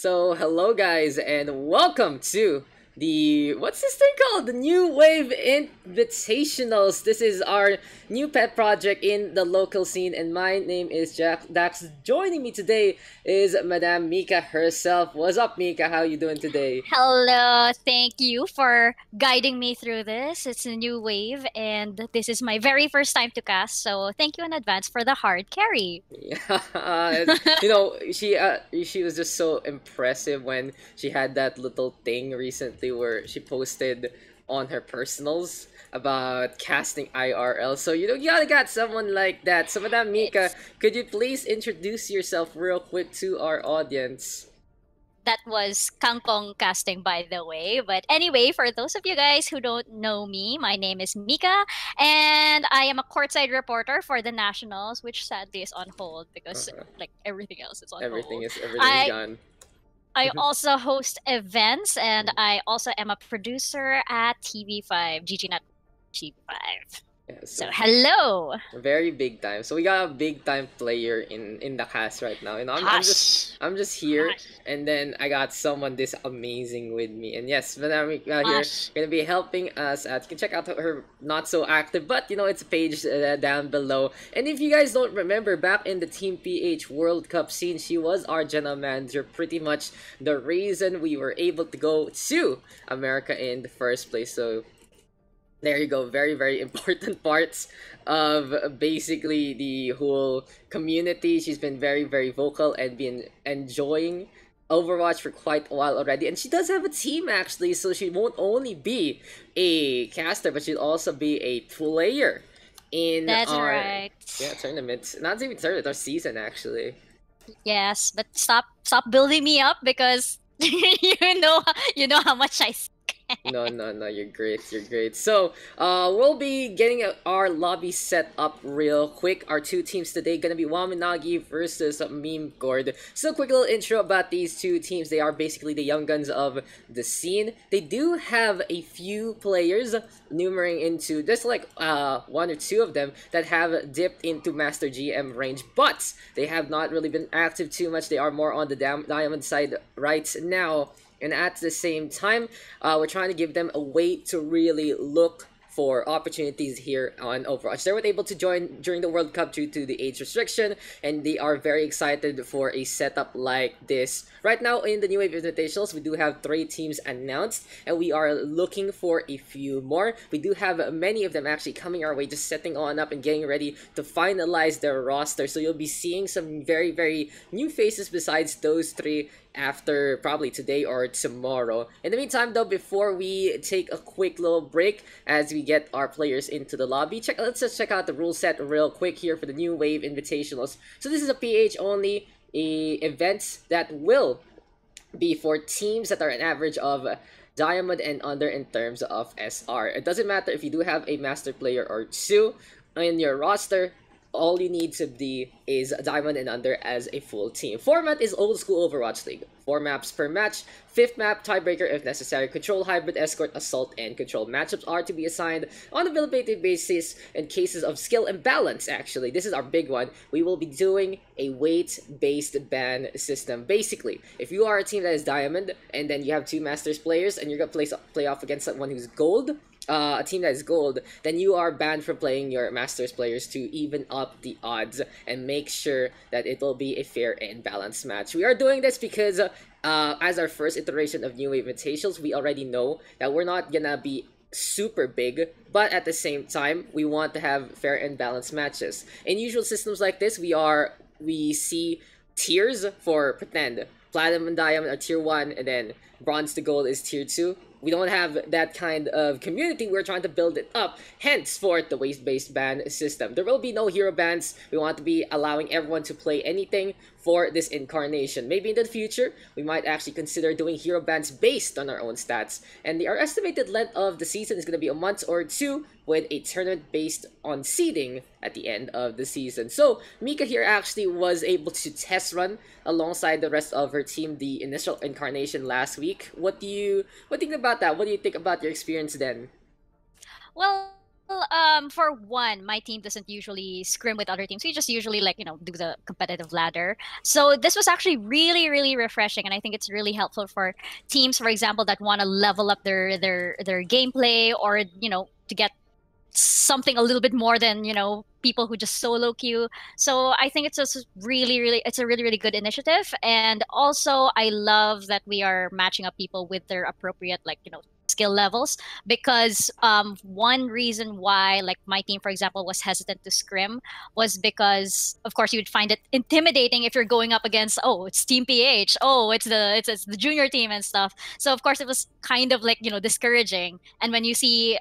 Hello guys, and welcome to the what's this thing called? The New Wave Invitationals. This is our new pet project in the local scene, and my name is Jack Dax. Joining me today is Madame Mika herself. What's up, Mika? How you doing today? Hello, thank you for guiding me through this. It's a new wave, and this is my very first time to cast, so thank you in advance for the hard carry. Yeah, she was just so impressive when she had that little thing recently where she posted on her personals about casting IRL. So you gotta got someone like that. So Madam Mika, It's could you please introduce yourself real quick to our audience? that was Kangkong casting, by the way. But anyway, for those of you guys who don't know me, my name is Mika, and I am a courtside reporter for the Nationals, which sadly is on hold because Uh-huh. like everything else is on Everything hold. is everything is I gone. I also host events, and I also am a producer at TV5, GG Network TV5. Yeah, So so hello. very big time. So we got a big time player in the cast right now. Hush. I'm just here, Hush. and then I got someone this amazing with me. And yes, Vanamika here Hush. gonna be helping us. At you can check out her not so active, but it's a page down below. And if you guys don't remember, back in the Team PH World Cup scene, she was our general manager. Pretty much the reason we were able to go to America in the first place. So there you go, very very important parts of basically the whole community. She's been very very vocal and been enjoying Overwatch for quite a while already, and she does have a team actually, so she won't only be a caster but she'll also be a player in That's our right. tournament, not even tournament, our season actually. Yes, but stop building me up because you know how much I suck. No, no, no, you're great, you're great. We'll be getting our lobby set up real quick. Our two teams today gonna be Wamen Nagi versus Memecord. So, quick little intro about these two teams. They are basically the young guns of the scene. They do have a few players numbering into just like one or two of them that have dipped into Master GM range, but they have not really been active too much. They are more on the diamond side right now. And at the same time, we're trying to give them a way to really look for opportunities here on Overwatch. They weren't able to join during the World Cup due to the age restriction, and they are very excited for a setup like this. Right now in the New Wave Invitationals, we do have 3 teams announced, and we are looking for a few more. We do have many of them actually coming our way, just setting on up and getting ready to finalize their roster. So you'll be seeing some very, very new faces besides those 3 after probably today or tomorrow. In the meantime though, before we take a quick little break as we get our players into the lobby, let's just check out the rule set real quick here for the New Wave Invitationals. So this is a PH only event that will be for teams that are an average of diamond and under in terms of SR. It doesn't matter if you do have a master player or 2 in your roster. All you need to be is diamond and under as a full team. Format is old school Overwatch League. 4 maps per match. 5th map, tiebreaker if necessary. Control, hybrid, escort, assault, and control. Matchups are to be assigned on a availability basis in cases of skill imbalance, actually. This is our big one. We will be doing a weight-based ban system. Basically, if you are a team that is diamond, and then you have 2 masters players, and you're going to play off against someone who's gold, a team that is gold, then you are banned from playing your Masters players to even up the odds and make sure that it will be a fair and balanced match. We are doing this because as our first iteration of New Wave Invitationals, we already know that we're not gonna be super big, but at the same time, we want to have fair and balanced matches. In usual systems like this, we see tiers for pretend. Platinum and Diamond are tier 1, and then Bronze to Gold is tier 2. We don't have that kind of community. We're trying to build it up. Henceforth, the waste-based ban system. There will be no hero bans. We want to be allowing everyone to play anything for this incarnation. Maybe in the future, we might actually consider doing hero bans based on our own stats. And our estimated length of the season is going to be a month or 2 with a tournament based on seeding at the end of the season. So, Mika here actually was able to test run alongside the rest of her team the initial incarnation last week. What do you think about that? What do you think about your experience then? Well, Well, for one, my team doesn't usually scrim with other teams. We just usually like, do the competitive ladder. So this was actually really, really refreshing, and I think it's really helpful for teams, for example, that want to level up their gameplay, or to get something a little bit more than people who just solo queue. So I think it's just it's a really, really good initiative. And also I love that we are matching up people with their appropriate, like, skill levels, because one reason why, like, my team, for example, was hesitant to scrim was because, of course, you would find it intimidating if you're going up against, oh, it's team PH, oh, it's the junior team and stuff. So of course it was kind of like, discouraging. And when you see,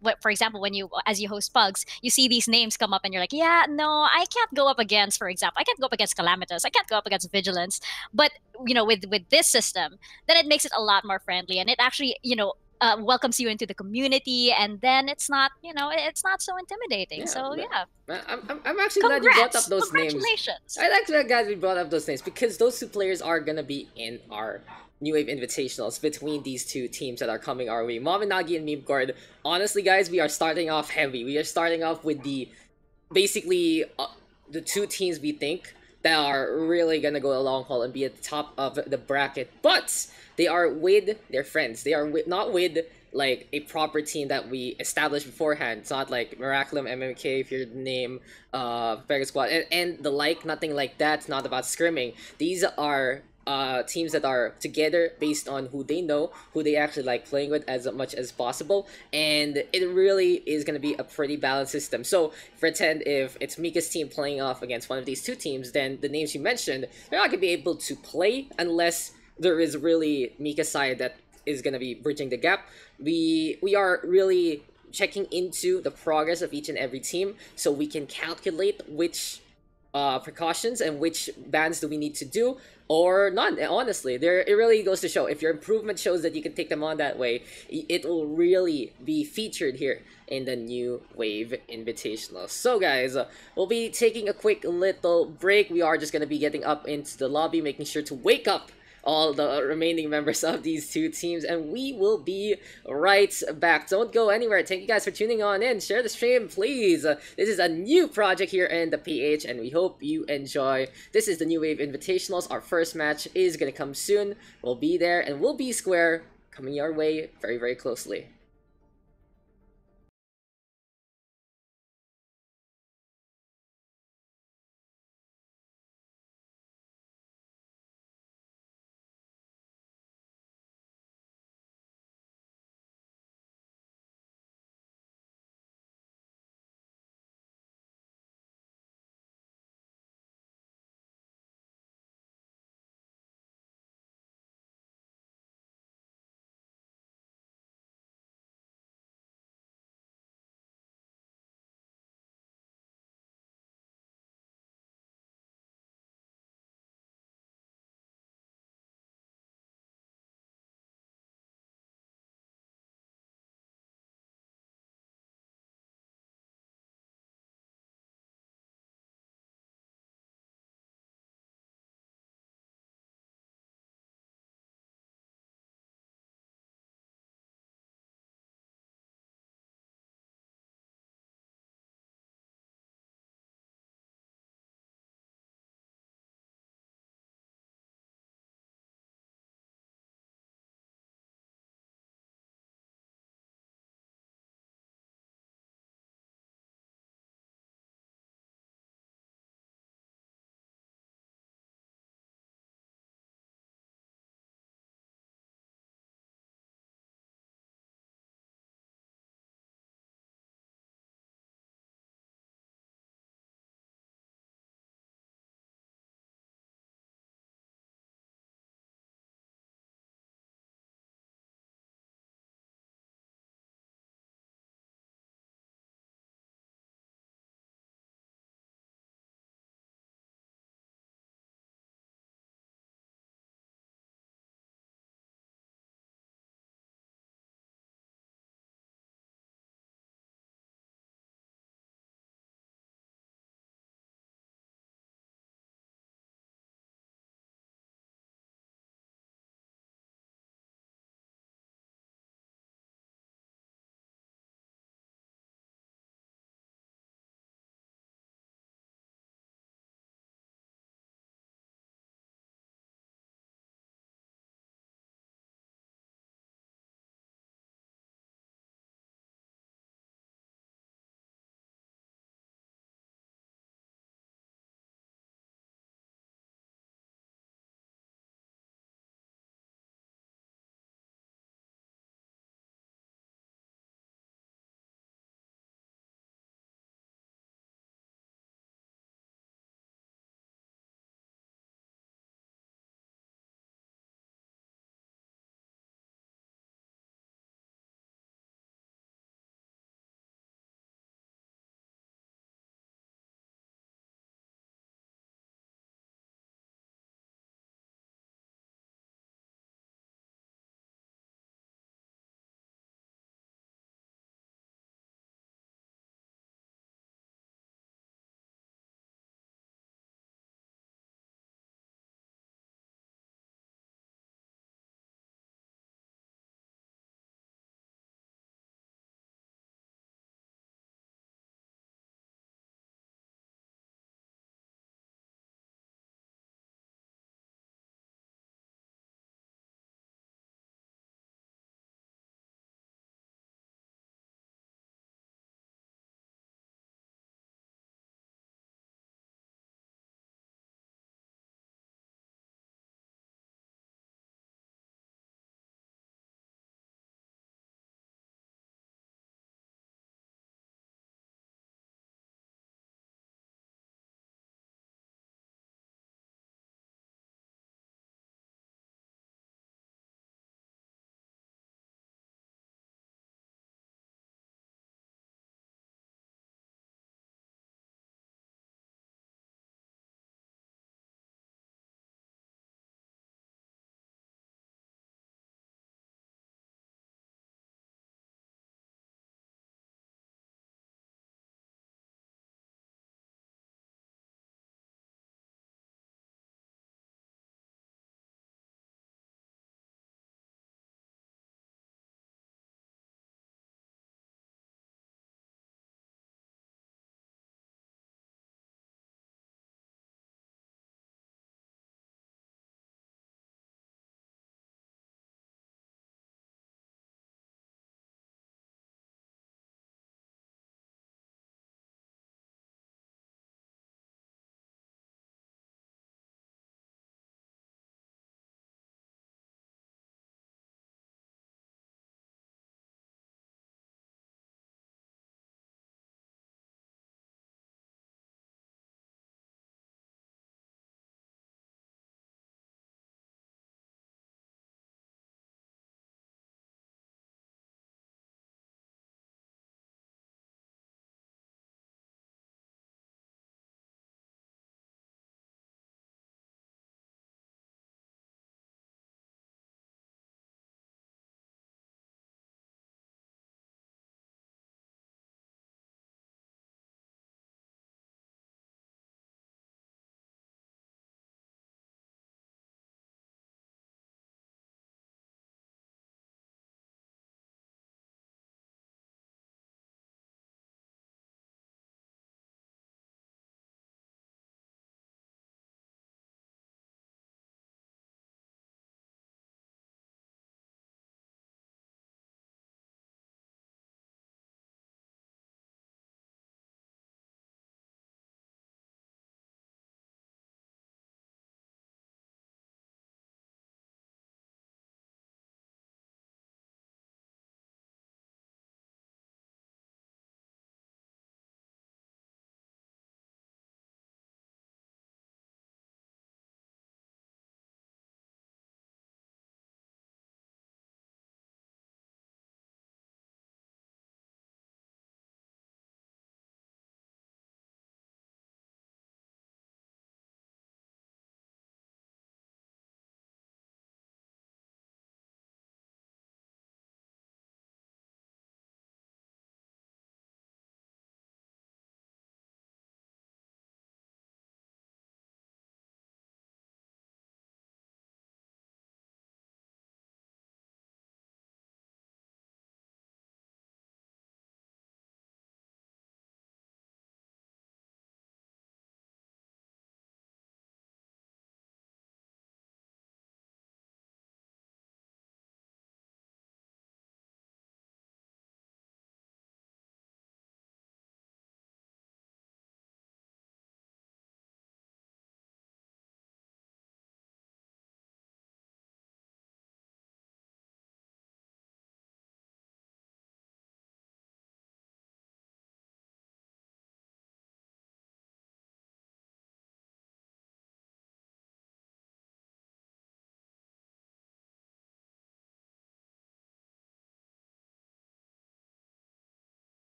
what, for example, when you, as you host pugs, you see these names come up and you're like, yeah, no, I can't go up against, for example, I can't go up against Calamitous, I can't go up against Vigilance. But with this system, then it makes it a lot more friendly, and it actually, welcomes you into the community, and then it's not so intimidating. Yeah, So yeah, I'm actually glad you brought up congrats, those names. congratulations. I actually glad you brought up those names because those two players are gonna be in our New Wave Invitationals between these two teams that are coming our way. Mom and Nagi and Memecord. Honestly, guys, we are starting off heavy. We are starting off with basically the two teams we think that are really gonna go a long haul and be at the top of the bracket. But they are with their friends. They are not with like a proper team that we established beforehand. It's not like Miraculum, MMK, if your name, Vegas Squad, and the like. Nothing like that. It's not about scrimming. These are teams that are together based on who they know, who they actually like playing with as much as possible, and it really is going to be a pretty balanced system. So pretend if it's Mika's team playing off against one of these two teams, then the names you mentioned, they're not going to be able to play unless there is really Mika's side that is going to be bridging the gap. We are really checking into the progress of each and every team so we can calculate which precautions and which bans do we need to do or none. Honestly, there it really goes to show if your improvement shows that you can take them on that way, it will really be featured here in the New Wave Invitational. So guys, we'll be taking a quick little break. We are just gonna be getting up into the lobby, making sure to wake up all the remaining members of these two teams, and we will be right back. Don't go anywhere. Thank you guys for tuning on in. Share the stream, please. This is a new project here in the PH, and we hope you enjoy. This is the New Wave Invitationals. Our first match is gonna come soon. We'll be there, and we'll be square, coming your way very, very closely.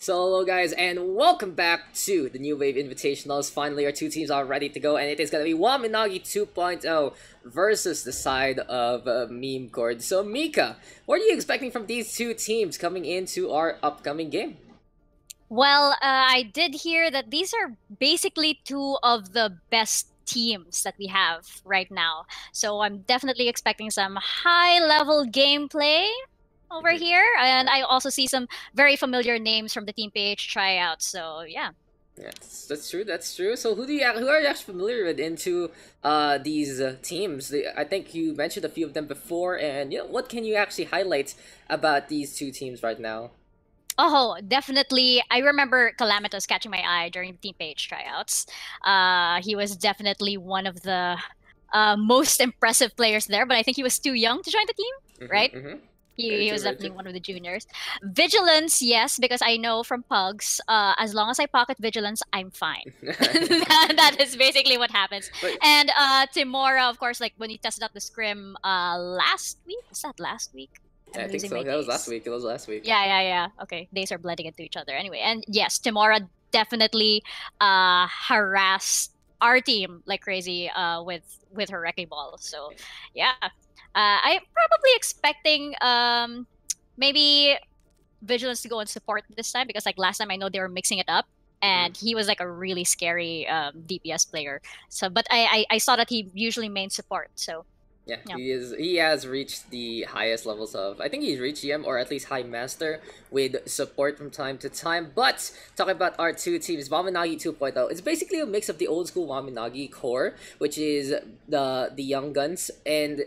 So hello guys, and welcome back to the New Wave Invitationals. Finally, our two teams are ready to go, and it is going to be Wamen Nagi 2.0 versus the side of Memecord. So Mika, what are you expecting from these two teams coming into our upcoming game? Well, I did hear that these are basically two of the best teams that we have right now. So I'm definitely expecting some high-level gameplay over here. And I also see some very familiar names from the team page tryouts. So yeah. Yeah, that's true. That's true. So who are you actually familiar with into these teams? I think you mentioned a few of them before, and what can you actually highlight about these two teams right now? Oh, definitely. I remember Calamitous catching my eye during the team page tryouts. He was definitely one of the most impressive players there, but I think he was too young to join the team, right? He was definitely one of the juniors. Vigilance, yes, because I know from Pugs, as long as I pocket Vigilance, I'm fine. That is basically what happens. And Timora, of course, like when he tested out the scrim last week. Was that last week? I think so. That was last week. It was last week. Yeah. Okay, days are blending into each other. Anyway, and yes, Timora definitely harassed our team like crazy with her wrecking ball. So yeah, I'm probably expecting maybe Vigilance to go and support this time, because like last time I know they were mixing it up. And he was like a really scary DPS player. So, but I saw that he usually main support. So yeah, he has reached the highest levels of, I think he's reached GM or at least High Master with support from time to time. But talking about our two teams, Wamen Nagi 2.0, it's basically a mix of the old school Wamen Nagi core, which is the young guns, and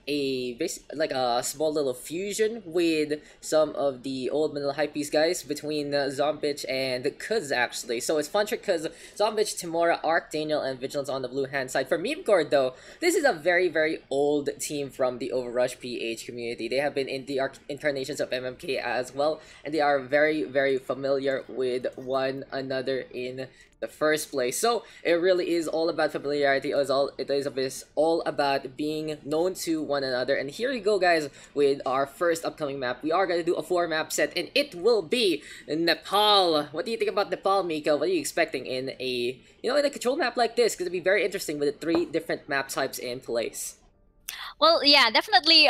like a small little fusion with some of the old middle hypebeast guys between Zombitch and Kuz actually. So it's fun trick because Zombitch, Timora, Arc, Daniel, and Vigilance on the blue hand side. For Memecord though, this is a very old team from the Overrush PH community. They have been in the incarnations of MMK as well, and they are very familiar with one another in the first place. So it really is all about familiarity. It is all about being known to one another. And here you go guys with our first upcoming map. We are going to do a 4-map set, and it will be Nepal. What do you think about Nepal, Mika? What are you expecting in a in a control map like this? Because it'd be very interesting with the 3 different map types in place. Well, yeah, definitely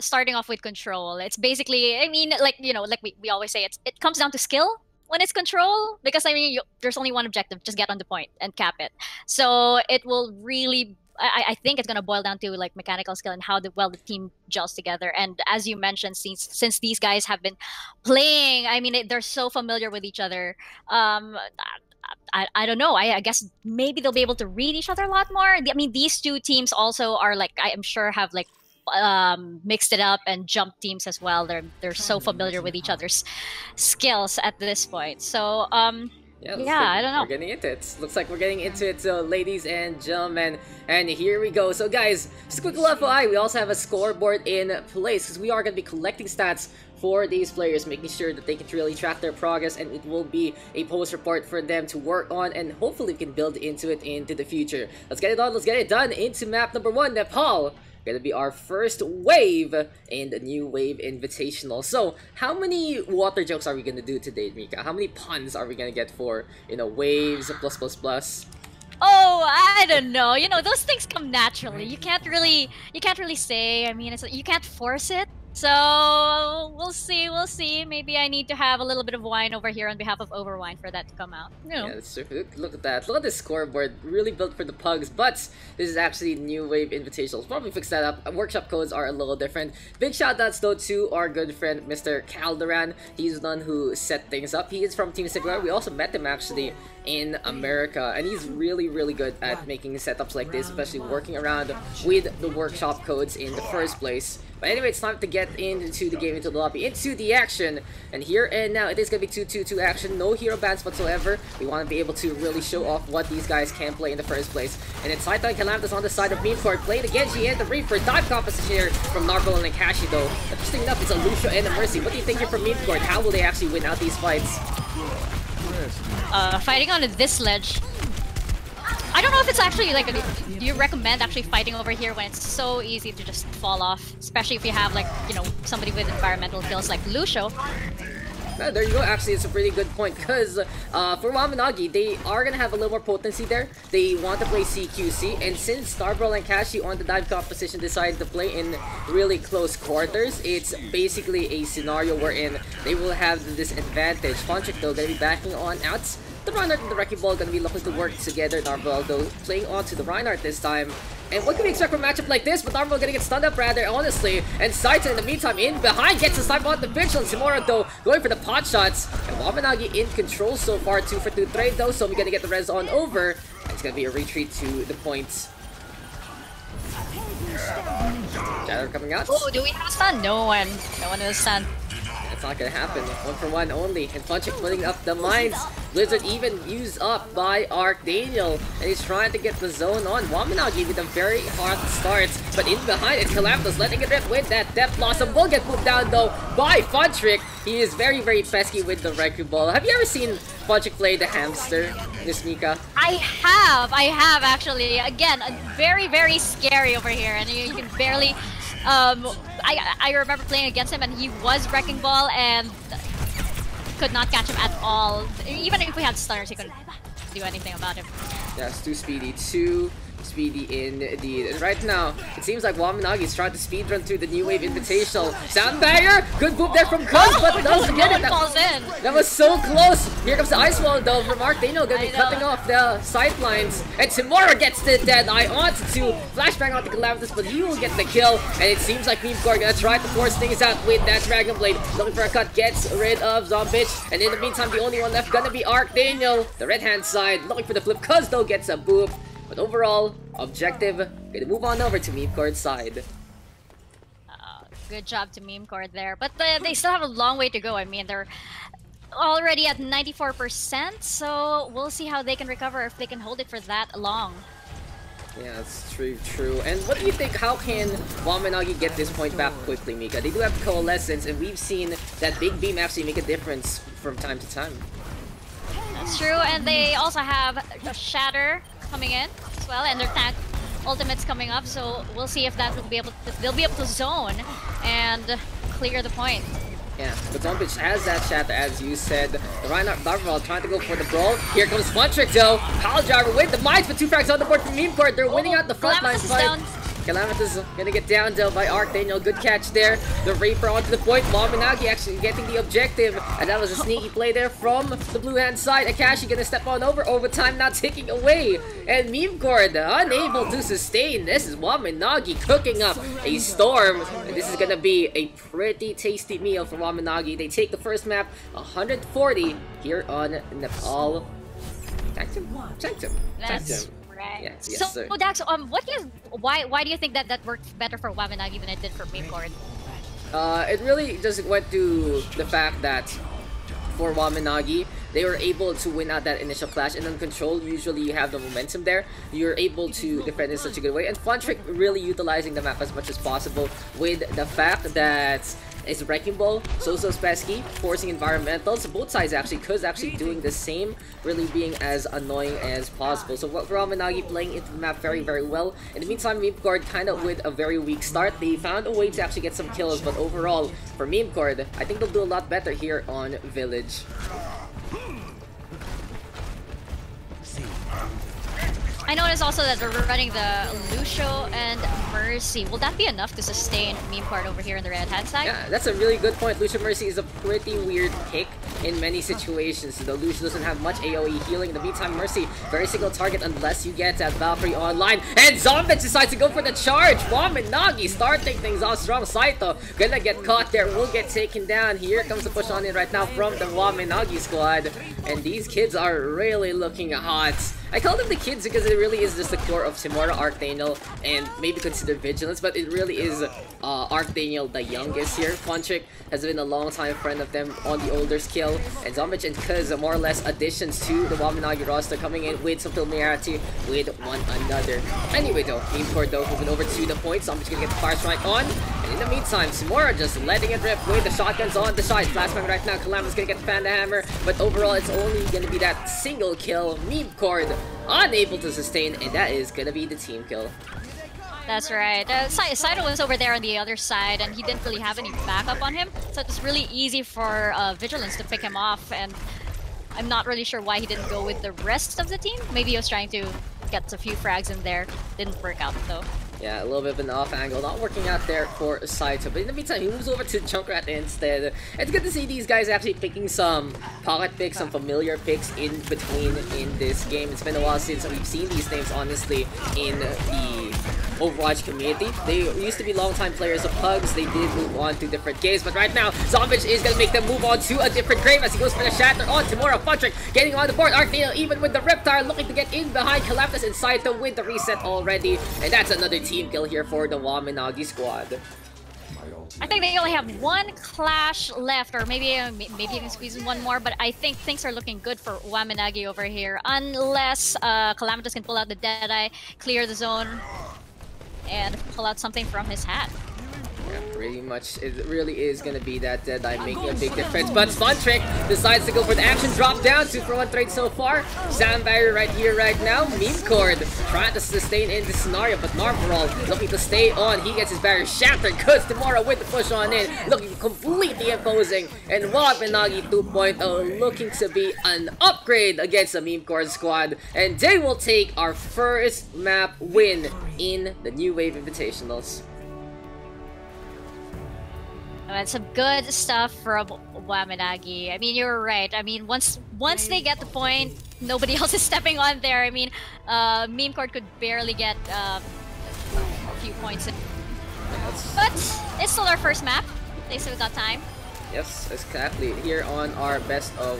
starting off with control. It's basically, I mean, like, like we always say, it comes down to skill when it's control, because I mean there's only one objective: just get on the point and cap it. So it will really, I think it's gonna boil down to like mechanical skill and how well the team gels together. And as you mentioned, since these guys have been playing, I mean they're so familiar with each other. I don't know. I guess maybe they'll be able to read each other a lot more. I mean, these two teams also are like, I am sure, have like mixed it up and jump teams as well. They're so familiar with each other's skills at this point. So yeah, I don't know. We're getting into it. Looks like we're getting into it, so ladies and gentlemen, and here we go. So guys, just a quick little FYI, we also have a scoreboard in place because we are going to be collecting stats for these players, making sure that they can really track their progress, and it will be a post report for them to work on, and hopefully we can build into it into the future. Let's get it on, let's get it done into map number 1, Nepal. Gonna be our first wave in the New Wave Invitational. So, how many water jokes are we gonna do today, Mika? How many puns are we gonna get for, waves, plus? Oh, I don't know. Those things come naturally. You can't really say. I mean, you can't force it. So we'll see. Maybe I need to have a little bit of wine over here on behalf of Overwine for that to come out. Yeah, that's true. Look at that. Look at this scoreboard. Really built for the pugs, but this is actually New Wave Invitationals. Probably fix that up. Workshop codes are a little different. Big shoutouts though to our good friend Mr. Calderan. He's the one who set things up. He is from Team Siglar. We also met him actually in America, and he's really good at making setups like this, especially working around with the workshop codes in the first place. But anyway, it's time to get into the game, into the lobby, into the action. And here and now, it is going to be 2-2-2 action. No hero bans whatsoever. We want to be able to really show off what these guys can play in the first place. And it's Saito and Calamitous on the side of Memecord, playing the Genji and the Reaper. Dive composition here from Narco and Kashi though. Interesting enough, it's a Lucio and a Mercy. What do you think here from Memecord? How will they actually win out these fights? Fighting on this ledge. I don't know if it's actually like, do you recommend actually fighting over here when it's so easy to just fall off, especially if you have like, somebody with environmental kills like Lucio. Yeah, there you go. Actually, it's a pretty good point because for Wamen Nagi, they are gonna have a little more potency there. They want to play CQC, and since Starbro and Kashi on the dive composition decided to play in really close quarters, it's basically a scenario wherein they will have the disadvantage. Fontrick though gonna be backing on outs. The Reinhardt and the Wrecking Ball gonna be looking to work together. Narvel though playing onto the Reinhardt this time. And what can we expect from a matchup like this? But Narvel gonna get stunned up rather, honestly. And Saito in the meantime in behind gets the snipe on the Vigil. And Simora though going for the pot shots. And Wamen Nagi in control so far, 2 for 2 trade though. So we're gonna get the res on over. And it's gonna be a retreat to the points. Shadow coming out. Oh, do we have a stun? No one. No one has stun. That's not gonna happen. 1 for 1 only. And Funchick putting up the mines. Blizzard even used up by Archdaniel. And he's trying to get the zone on. Wamen Nagi with a very hard start. But in behind it, Calamity letting it rip with that Death Blossom. Will get moved down though by Funtrick. He is very, very pesky with the Wrecking Ball. Have you ever seen Funchick play the hamster, Miss Mika? I have actually. Again, very, very scary over here. And you can barely... I remember playing against him and he was Wrecking Ball and could not catch him at all. Even if we had stunners, he couldn't do anything about him. Yeah, it's too speedy indeed. And right now, it seems like Wamen Nagi is trying to speedrun through the New Wave Invitational. Soundbanger! Good move there from Cuz, but doesn't get it. That was so close. Here comes the Ice Wall though from Archdaniel, gonna be cutting off the sightlines. And Timora gets the dead eye onto flashbang onto Calamitous, but he will get the kill. And it seems like Memecord gonna try to force things out with that Dragon Blade. Looking for a cut, gets rid of Zombitch. And in the meantime, the only one left gonna be Archdaniel. The red hand side, looking for the flip. Cuz though gets a boop. But overall, objective, gonna move on over to Memecord's side. Good job to Memecord there. But they still have a long way to go. I mean, they're already at 94%, so we'll see how they can recover if they can hold it for that long. Yeah, that's true. And what do you think, how can Wamen Nagi get this point back quickly, Mika? They do have Coalescence, and we've seen that Big Beam actually make a difference from time to time. That's true, and they also have a Shatter coming in as well, and their tank ultimate's coming up, so we'll see if that will be able to, they'll be able to zone and clear the point. Yeah, but Zombitch has that Shatter, as you said. The Reinhardt Barbarval trying to go for the brawl. Here comes Funtrick though. Pile Driver with the mines, but 2 frags on the board from Memecord. They're winning out the front line fight. Calamitous is gonna get down though by Archdaniel. Good catch there. The Reaper onto the point. Wamen Nagi actually getting the objective. And that was a sneaky play there from the blue hand side. Akashi gonna step on over. Overtime now taking away. And Memecord unable to sustain. This is Wamen Nagi cooking up a storm. And this is gonna be a pretty tasty meal for Wamen Nagi. They take the first map 140 here on Nepal. Checked him. Right. Yes, so, sir. Daks, why do you think that worked better for Wamen Nagi than it did for Memecord? It really just went to the fact that for Wamen Nagi, they were able to win out that initial clash, and on control, usually you have the momentum there. You're able to defend in such a good way, and Funtrick really utilizing the map as much as possible with the fact that it's Wrecking Ball, so pesky, forcing environmentals. Both sides actually, Cuz actually doing the same, really being as annoying as possible. So for Wamen Nagi playing into the map very, very well. In the meantime, Memecord kind of with a very weak start. They found a way to actually get some kills, but overall, for Memecord, I think they'll do a lot better here on Village. I noticed also that they're running the Lucio and Mercy. Will that be enough to sustain Memecord over here on the red hand side? Yeah, that's a really good point. Lucio Mercy is a pretty weird pick in many situations. The Lucio doesn't have much AoE healing. In the meantime, Mercy, very single target unless you get that Valkyrie online. And Zombitch decides to go for the charge. Wamen Nagi starting things off strong. Saito gonna get caught there, will get taken down. Here comes the push on in right now from the Wamen Nagi squad. And these kids are really looking hot. I call them the kids because it really is just the core of Timora, Archdaniel, and maybe consider Vigilance, but it really is Archdaniel the youngest here. Funtrick has been a long time friend of them on the older skill, and Zombitch and Cuz are more or less additions to the Wamen Nagi roster, coming in with some familiarity with one another. Anyway though, Memecord though moving over to the point. Zombitch gonna get the fire strike on, and in the meantime, Timora just letting it rip with the shotguns on the side. Flashbang right now, Calamitous gonna get the Panda Hammer, but overall it's only gonna be that single kill. Memecord unable to sustain, and that is gonna be the team kill. That's right. Saito was over there on the other side, and he didn't really have any backup on him, so it was really easy for Vigilance to pick him off, and I'm not really sure why he didn't go with the rest of the team. Maybe he was trying to get a few frags in there. Didn't work out, though. Yeah, a little bit of an off angle, not working out there for Saito, but in the meantime, he moves over to Junkrat instead. It's good to see these guys actually picking some pocket picks, some familiar picks in between in this game. It's been a while since we've seen these names, honestly, in the Overwatch community. They used to be longtime players of Pugs. They did move on to different games, but right now, Zombage is going to make them move on to a different grave as he goes for the Shatter on Timura. Funtrick getting on the board. Archdale, even with the Riptire, looking to get in behind Calamtus and Saito with the reset already, and that's another team kill here for the Wamen Nagi squad. I think they only have one clash left, or maybe you can squeeze in one more, but I think things are looking good for Wamen Nagi over here, unless Calamitous can pull out the Deadeye, clear the zone, and pull out something from his hat. Yeah, pretty much. It really is going to be that Deadeye making a big difference. But Funtrick decides to go for the action drop down. 2-for-1 trade so far. Sound barrier right here, right now. Memecord trying to sustain in this scenario, but Marlborough looking to stay on. He gets his barrier shattered. Good tomorrow with the push on in. Looking completely imposing. And Wamen Nagi 2.0 looking to be an upgrade against the Memecord squad. And they will take our first map win in the New Wave Invitationals. That's some good stuff from Wamen Nagi. I mean, you're right. I mean, once they get the point, nobody else is stepping on there. I mean, Memecord could barely get a few points in. But it's still our first map. They still got time. Yes, exactly. Here on our best of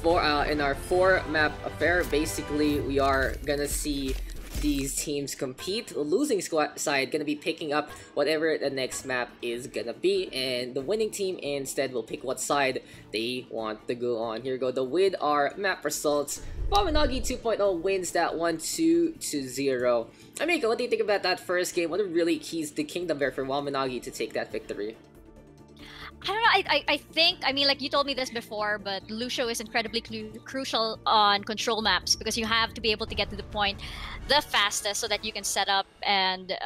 four, in our 4-map affair, basically we are gonna see these teams compete. The losing side gonna be picking up whatever the next map is gonna be, and the winning team instead will pick what side they want to go on. Here we go. With our map results, Wamen Nagi 2.0 wins that one 2-0. Mika, what do you think about that first game? What really keys the kingdom there for Wamen Nagi to take that victory? I don't know, I think, I mean, like you told me this before, but Lucio is incredibly crucial on control maps because you have to be able to get to the point the fastest so that you can set up and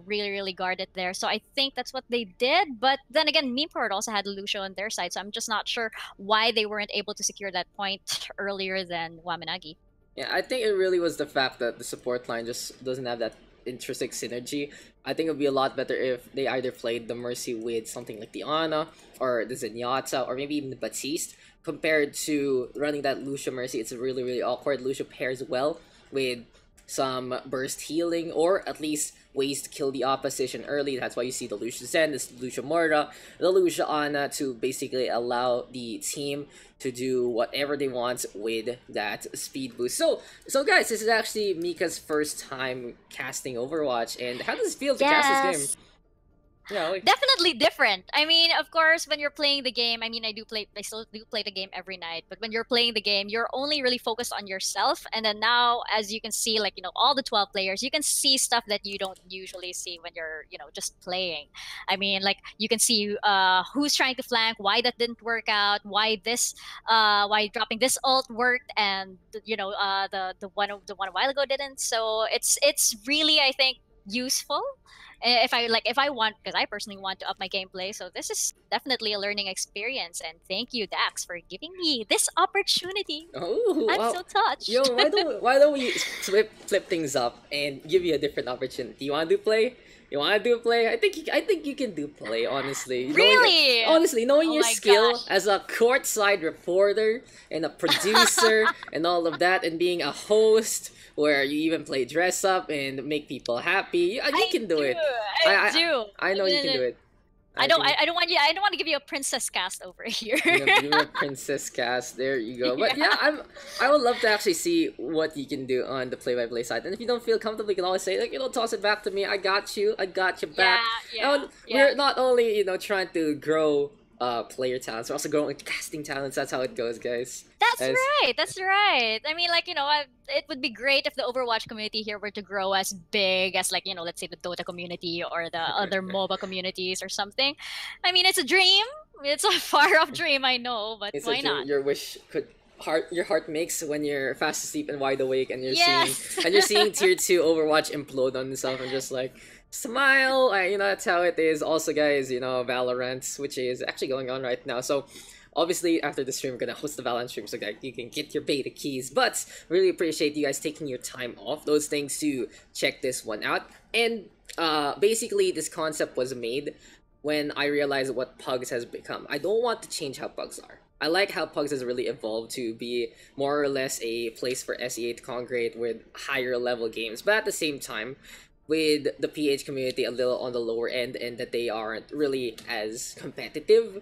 really guard it there. So I think that's what they did, but then again, Memecord also had Lucio on their side, so I'm just not sure why they weren't able to secure that point earlier than Wamen Nagi. Yeah, I think it really was the fact that the support line just doesn't have that intrinsic synergy. I think it would be a lot better if they either played the Mercy with something like the Ana or the Zenyatta or maybe even the Baptiste compared to running that Lucio Mercy. It's really awkward. Lucio pairs well with some burst healing or at least ways to kill the opposition early. That's why you see the Lucio Zen, the Lucio Mora, the Lucio Ana to basically allow the team to do whatever they want with that speed boost. So guys, this is actually Mika's first time casting Overwatch, and how does it feel to cast this game? Yeah, like... Definitely different. I mean, of course, when you're playing the game, I mean, I still do play the game every night, but when you're playing the game, you're only really focused on yourself. And then now, as you can see, like, you know, all the 12 players, you can see stuff that you don't usually see when you're, you know, just playing. I mean, like, you can see who's trying to flank, why that didn't work out, why dropping this ult worked, and, you know, the one a while ago didn't. So it's really, I think, useful if I want, because I personally want to up my gameplay. So this is definitely a learning experience, and thank you, Daks, for giving me this opportunity. Oh, I'm wow. so touched. Yo, why don't we flip things up and give you a different opportunity? You want to do play? You want to do play? I think you can do play, honestly. Really? Knowing your skill gosh. as a courtside reporter and a producer and all of that, and being a host where you even play dress up and make people happy. You can do it. I know you can do it. I don't want to give you a princess cast over here. Give me a princess cast. There you go. But yeah, I would love to actually see what you can do on the play-by-play side. And if you don't feel comfortable, you can always say, like, you know, toss it back to me. I got you back. We're not only, you know, trying to grow player talents, we're also growing casting talents. That's how it goes, guys. That's right. I mean, like, you know, it would be great if the Overwatch community here were to grow as big as, like, you know, let's say the Dota community or the other MOBA communities or something. I mean, it's a dream. It's a far-off dream, I know, but why not? Your wish could... your heart makes when you're fast asleep and wide awake, and you're yes. seeing Tier 2 Overwatch implode on itself, and just like, Smile. You know, that's how it is. Also, guys, you know, Valorant, which is actually going on right now. So, obviously, after the stream, we're gonna host the Valorant stream so that you can get your beta keys. But really appreciate you guys taking your time off those things to check this one out. And basically, this concept was made when I realized what Pugs has become. I don't want to change how Pugs are. I like how Pugs has really evolved to be more or less a place for SEA to congregate with higher level games. But at the same time, with the PH community a little on the lower end and that they aren't really as competitive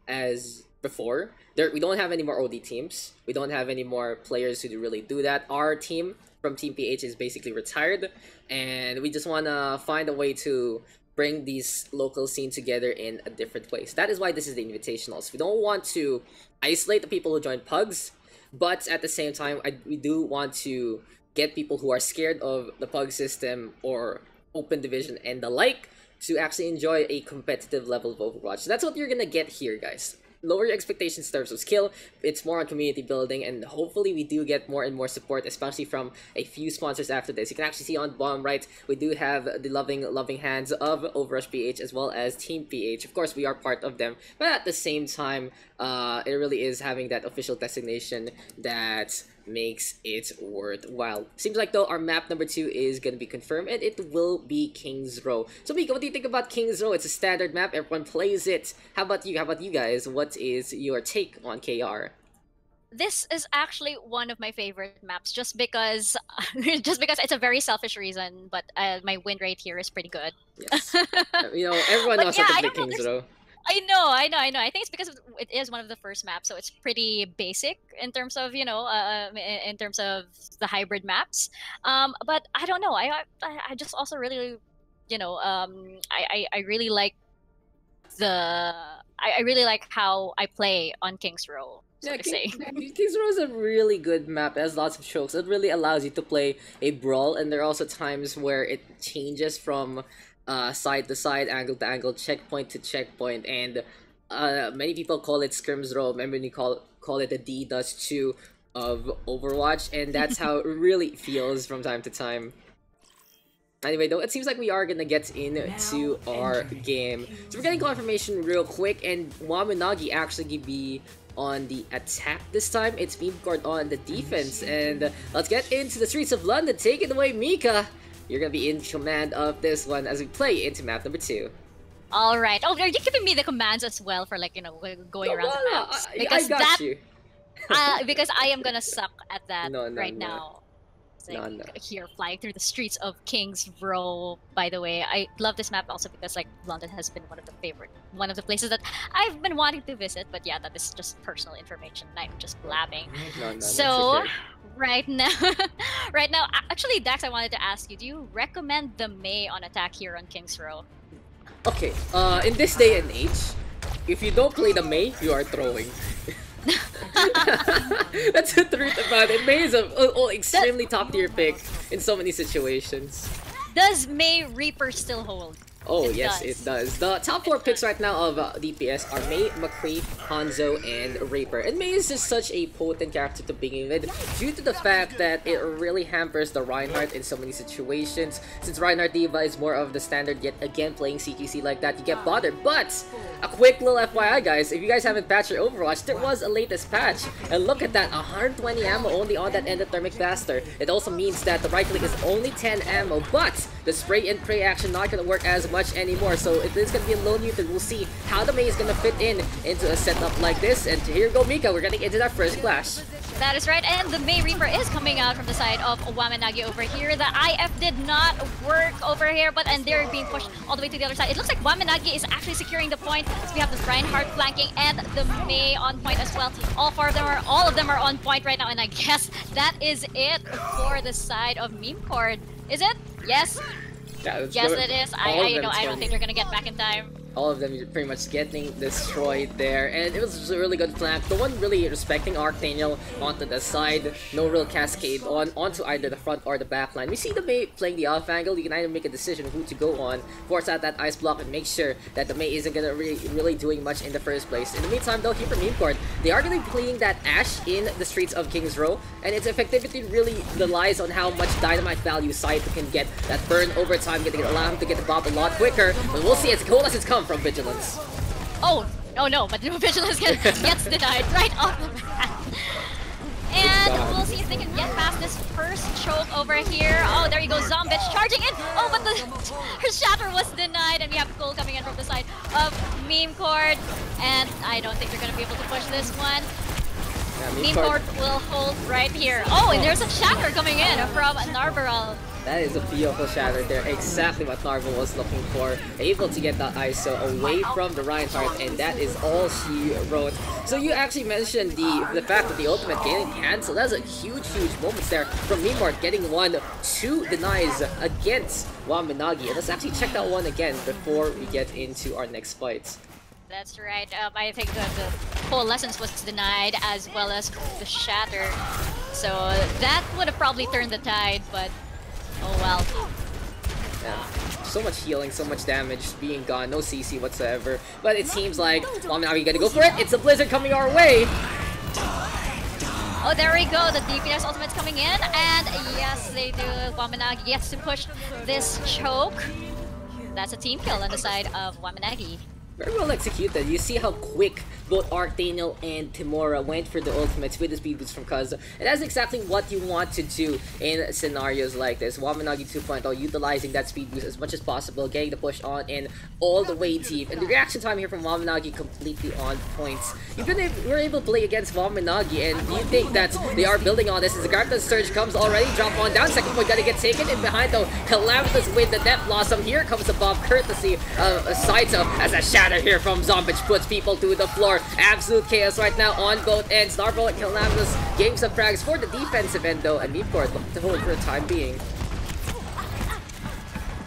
as before. We don't have any more OD teams. We don't have any more players who really do that. Our team from Team PH is basically retired, and we just want to find a way to bring these local scenes together in a different place. That is why this is the Invitationals. We don't want to isolate the people who join Pugs, but at the same time, we do want to get people who are scared of the Pug system or open division and the like to actually enjoy a competitive level of Overwatch. So that's what you're gonna get here, guys. Lower your expectations in terms of skill. It's more on community building, and hopefully we do get more and more support, especially from a few sponsors after this. You can actually see on the bottom right, we do have the loving hands of Overrush PH as well as Team PH. Of course, we are part of them, but at the same time, it really is having that official designation that makes it worthwhile. Seems like though our map number 2 is gonna be confirmed, and it will be King's Row. So Mika, what do you think about King's Row? It's a standard map, everyone plays it. How about you? How about you guys? What is your take on KR? This is actually one of my favorite maps, just because it's a very selfish reason. But my win rate here is pretty good. Yes, you know, everyone knows how to play King's Row. I know. I think it's because it is one of the first maps, so it's pretty basic in terms of, you know, in terms of the hybrid maps. But I don't know. I just also really, you know, I really like I really like how I play on King's Row. So to say. King's Row is a really good map. It has lots of chokes. It really allows you to play a brawl, and there are also times where it changes from side to side, angle to angle, checkpoint to checkpoint, and many people call it Scrims Row. Many call it the D-Dust 2 of Overwatch, and that's how it really feels from time to time. Anyway, though, it seems like we are gonna get into our game. So we're getting confirmation real quick, and Wamen Nagi actually be on the attack this time. It's Memecord on the defense, and let's get into the streets of London. Take it away, Mika! You're gonna be in command of this one as we play into map number 2. All right. Oh, are you giving me the commands as well for, like, you know, going around the maps? Because I got you. Because I am gonna suck at that now. Like, here, flying through the streets of King's Row. By the way, I love this map also because, like, London has been one of the places that I've been wanting to visit. But yeah, that is just personal information. I'm just blabbing. So, okay. right now, actually, Dax, I wanted to ask you: do you recommend the Mei on attack here on King's Row? Okay. In this day and age, if you don't play the Mei, you are throwing. That's the truth about it. Mei is an extremely top tier pick in so many situations. Does Mei Reaper still hold? Oh, yes, it does. The top 4 picks right now of DPS are Mei, McCree, Hanzo, and Reaper. And Mei is just such a potent character to begin with due to the fact that it really hampers the Reinhardt in so many situations. Since Reinhardt Diva is more of the standard, yet again playing CQC like that, you get bothered. But a quick little FYI, guys, if you guys haven't patched your Overwatch, there was a latest patch. And look at that, 120 ammo only on that endothermic blaster. It also means that the right click is only 10 ammo, but the spray and pray action not gonna work as much anymore. So it is gonna be a low mutant. We'll see how the Mei is gonna fit into a setup like this. And here go Mika, we're getting into that first clash. That is right, and the Mei Reaper is coming out from the side of Wamen Nagi over here. The IF did not work over here, and they're being pushed all the way to the other side. It looks like Wamen Nagi is actually securing the point. So we have the Reinhardt flanking and the Mei on point as well. All of them are on point right now, and I guess that is it for the side of Memecord. Is it? Yes. Yeah, yes, it is. I don't think they're gonna get back in time. All of them pretty much getting destroyed there, and it was just a really good flank. The one really respecting Archdaniel onto the side, no real cascade onto either the front or the back line. We see the Mei playing the off angle. You can either make a decision who to go on, force out that ice block, and make sure that the Mei isn't gonna really doing much in the first place. In the meantime, though, here for Memecord, they are gonna be playing that Ashe in the streets of King's Row, and its effectivity really relies on how much dynamite value Saito can get. That burn over time gonna allow him to get the bomb a lot quicker, but we'll see as coalescence come from Vigilance. Oh no, but Vigilance gets denied right off the bat. And we'll see if they can get past this first choke over here. Oh, there you go, Zombitch charging in. Oh, but her shatter was denied, and we have Cole coming in from the side of Memecord. And I don't think they're going to be able to push this one. Yeah, Memecord will hold right here. Oh, and there's a shatter coming in from Narvaral. That is a beautiful shatter there, exactly what Narvel was looking for. Able to get that ISO away from the Reinhardt, and that is all she wrote. So you actually mentioned the fact that the ultimate getting cancelled. That's a huge moment there from Memecord, getting 1-2 denies against Wamen Nagi. And let's actually check that one again before we get into our next fight. That's right. I think the coalescence was denied as well as the shatter. So that would have probably turned the tide, but oh well. Yeah. So much healing, so much damage being gone, no CC whatsoever. But it seems like, well, now we gotta go for it. It's a blizzard coming our way. Oh, there we go. The DPS ultimate's coming in, and yes, they do. Wamen Nagi gets to push this choke. That's a team kill on the side of Wamen Nagi. Very well executed. You see how quick both Archdaniel and Timora went for the ultimates with the speed boost from Kaza. And that's exactly what you want to do in scenarios like this. Wamen Nagi 2.0 utilizing that speed boost as much as possible, getting the push on in all the way deep. And the reaction time here from Wamen Nagi completely on point. We're able to play against Wamen Nagi, and you think that they are building on this as the Garden Surge comes already. Drop on down, second point gotta get taken in behind though. Calamitous with the Death Blossom. Here comes the bomb courtesy of Saito as a shatter here from Zombitch puts people to the floor. Absolute chaos right now on both ends. Narvel and Calamitous getting some frags for the defensive end though, and Memecord looking to hold for the time being.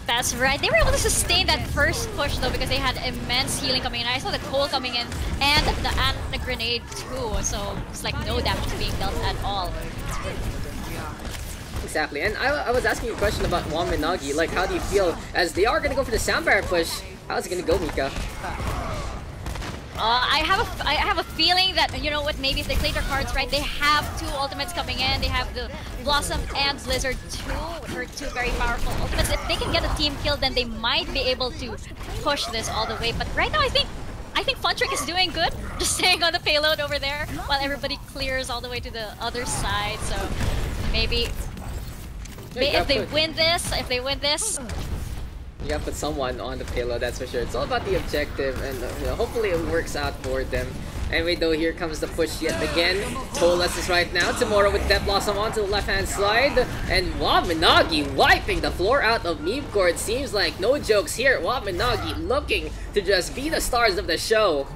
That's right. They were able to sustain that first push though because they had immense healing coming in. I saw the coal coming in and the Ana grenade too, so it's like no damage being dealt at all. Exactly, and I was asking you a question about Wamen Nagi, like how do you feel as they are gonna go for the Sound Barrier push? How's it gonna go, Mika? I have a feeling that, you know what, maybe if they play their cards right, they have two ultimates coming in. They have the Blossom and Blizzard 2, which are two very powerful ultimates. If they can get a team kill, then they might be able to push this all the way. But right now, I think Funtrick is doing good, just staying on the payload over there while everybody clears all the way to the other side. So maybe if they win this. You gotta put someone on the payload, that's for sure. It's all about the objective, and you know, hopefully it works out for them. Anyway, though, here comes the push yet again. Coalesces right now. Tomorrow with Death Blossom onto the left-hand slide. And Wamen Nagi wiping the floor out of Memecord. Seems like no jokes here. Wamen Nagi looking to just be the stars of the show.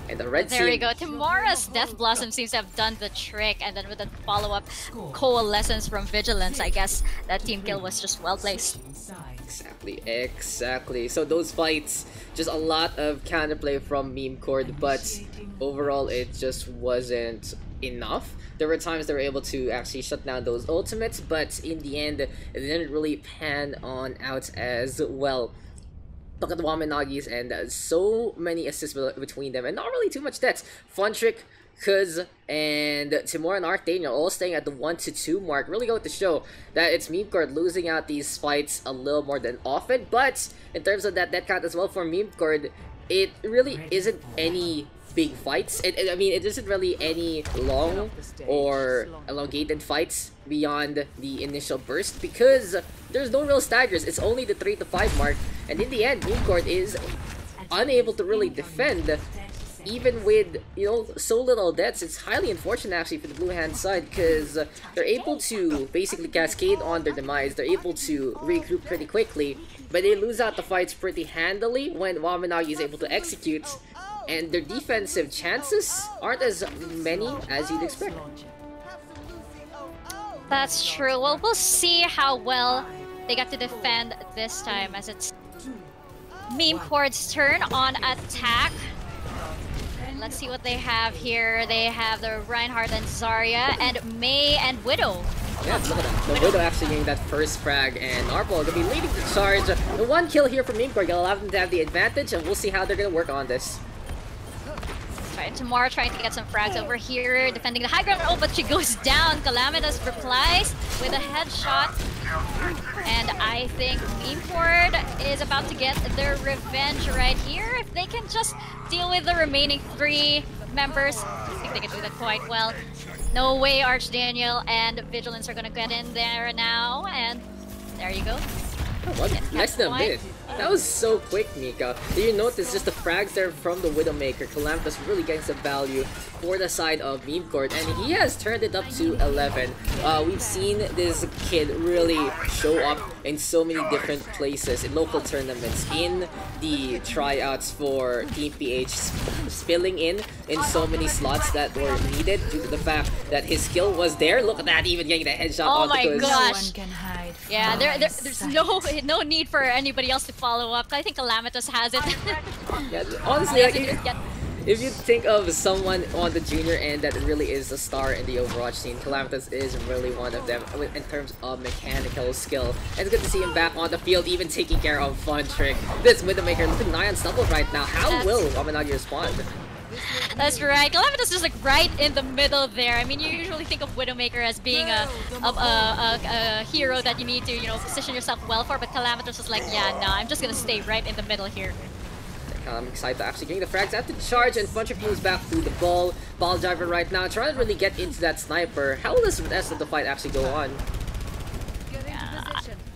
And the red team... There we go. Tomorrow's Death Blossom seems to have done the trick. And then with the follow-up coalescence from Vigilance, I guess that team kill was just well-placed. Exactly. So those fights, just a lot of counterplay from Memecord, but overall it just wasn't enough. There were times they were able to actually shut down those ultimates, but in the end, it didn't really pan on out as well. Look at the Wamen Nagis, and so many assists between them, and not really too much deaths. Funtrick, Kuz, and Timora and Archdaniel all staying at the 1-2 mark. Really go to show that it's Memecord losing out these fights a little more than often. But in terms of that death count as well for Memecord, it really isn't any big fights. I mean, it isn't really any long or elongated fights beyond the initial burst because there's no real staggers. It's only the 3 to 5 mark, and in the end, Memecord is unable to really defend. Even with, you know, so little deaths, it's highly unfortunate actually for the blue hand side because they're able to basically cascade on their demise. They're able to regroup pretty quickly, but they lose out the fights pretty handily when Wamen Nagi is able to execute, and their defensive chances aren't as many as you'd expect. That's true. Well, we'll see how well they got to defend this time as it's... Memecord's turn on attack. Let's see what they have here. They have the Reinhardt and Zarya and Mei and Widow. Yeah, look at that. The Widow actually getting that first frag, and Arbol gonna be leading the charge. The one kill here from Memecord gonna allow them to have the advantage, and we'll see how they're gonna work on this. Right, Tamara trying to get some frags over here, defending the high ground. Oh, but she goes down. Calamitous replies with a headshot. And I think Memecord is about to get their revenge right here. If they can just deal with the remaining 3 members, I think they can do that quite well. No way Archdaniel and Vigilance are gonna get in there now, and there you go. What? Less than a minute. That was so quick, Mika. Did you notice just the frags there from the Widowmaker? Calamitous really getting some value for the side of Memecord, and he has turned it up to 11. We've seen this kid really show up in so many different places, in local tournaments, in the tryouts for Team PH, filling in so many slots that were needed due to the fact that his skill was there. Look at that, even getting the headshot oh on my the gosh. Yeah, there's no need for anybody else to follow up. I think Calamitous has it. Yeah, honestly, like, if you think of someone on the junior end that really is a star in the Overwatch scene, Calamitous is really one of them in terms of mechanical skill. And it's good to see him back on the field, even taking care of Funtrick. This Widowmaker looking nigh unstoppable right now. How will Wamen respond? That's right. Calamitous is like right in the middle there. I mean, you usually think of Widowmaker as being a hero that you need to, you know, position yourself well for, but Calamitous is like, yeah, no, I'm just gonna stay right in the middle here. I'm excited to actually getting the frags at the charge, and Funtrick moves back to the ball driver right now, trying to really get into that sniper. How will this rest of the fight actually go on?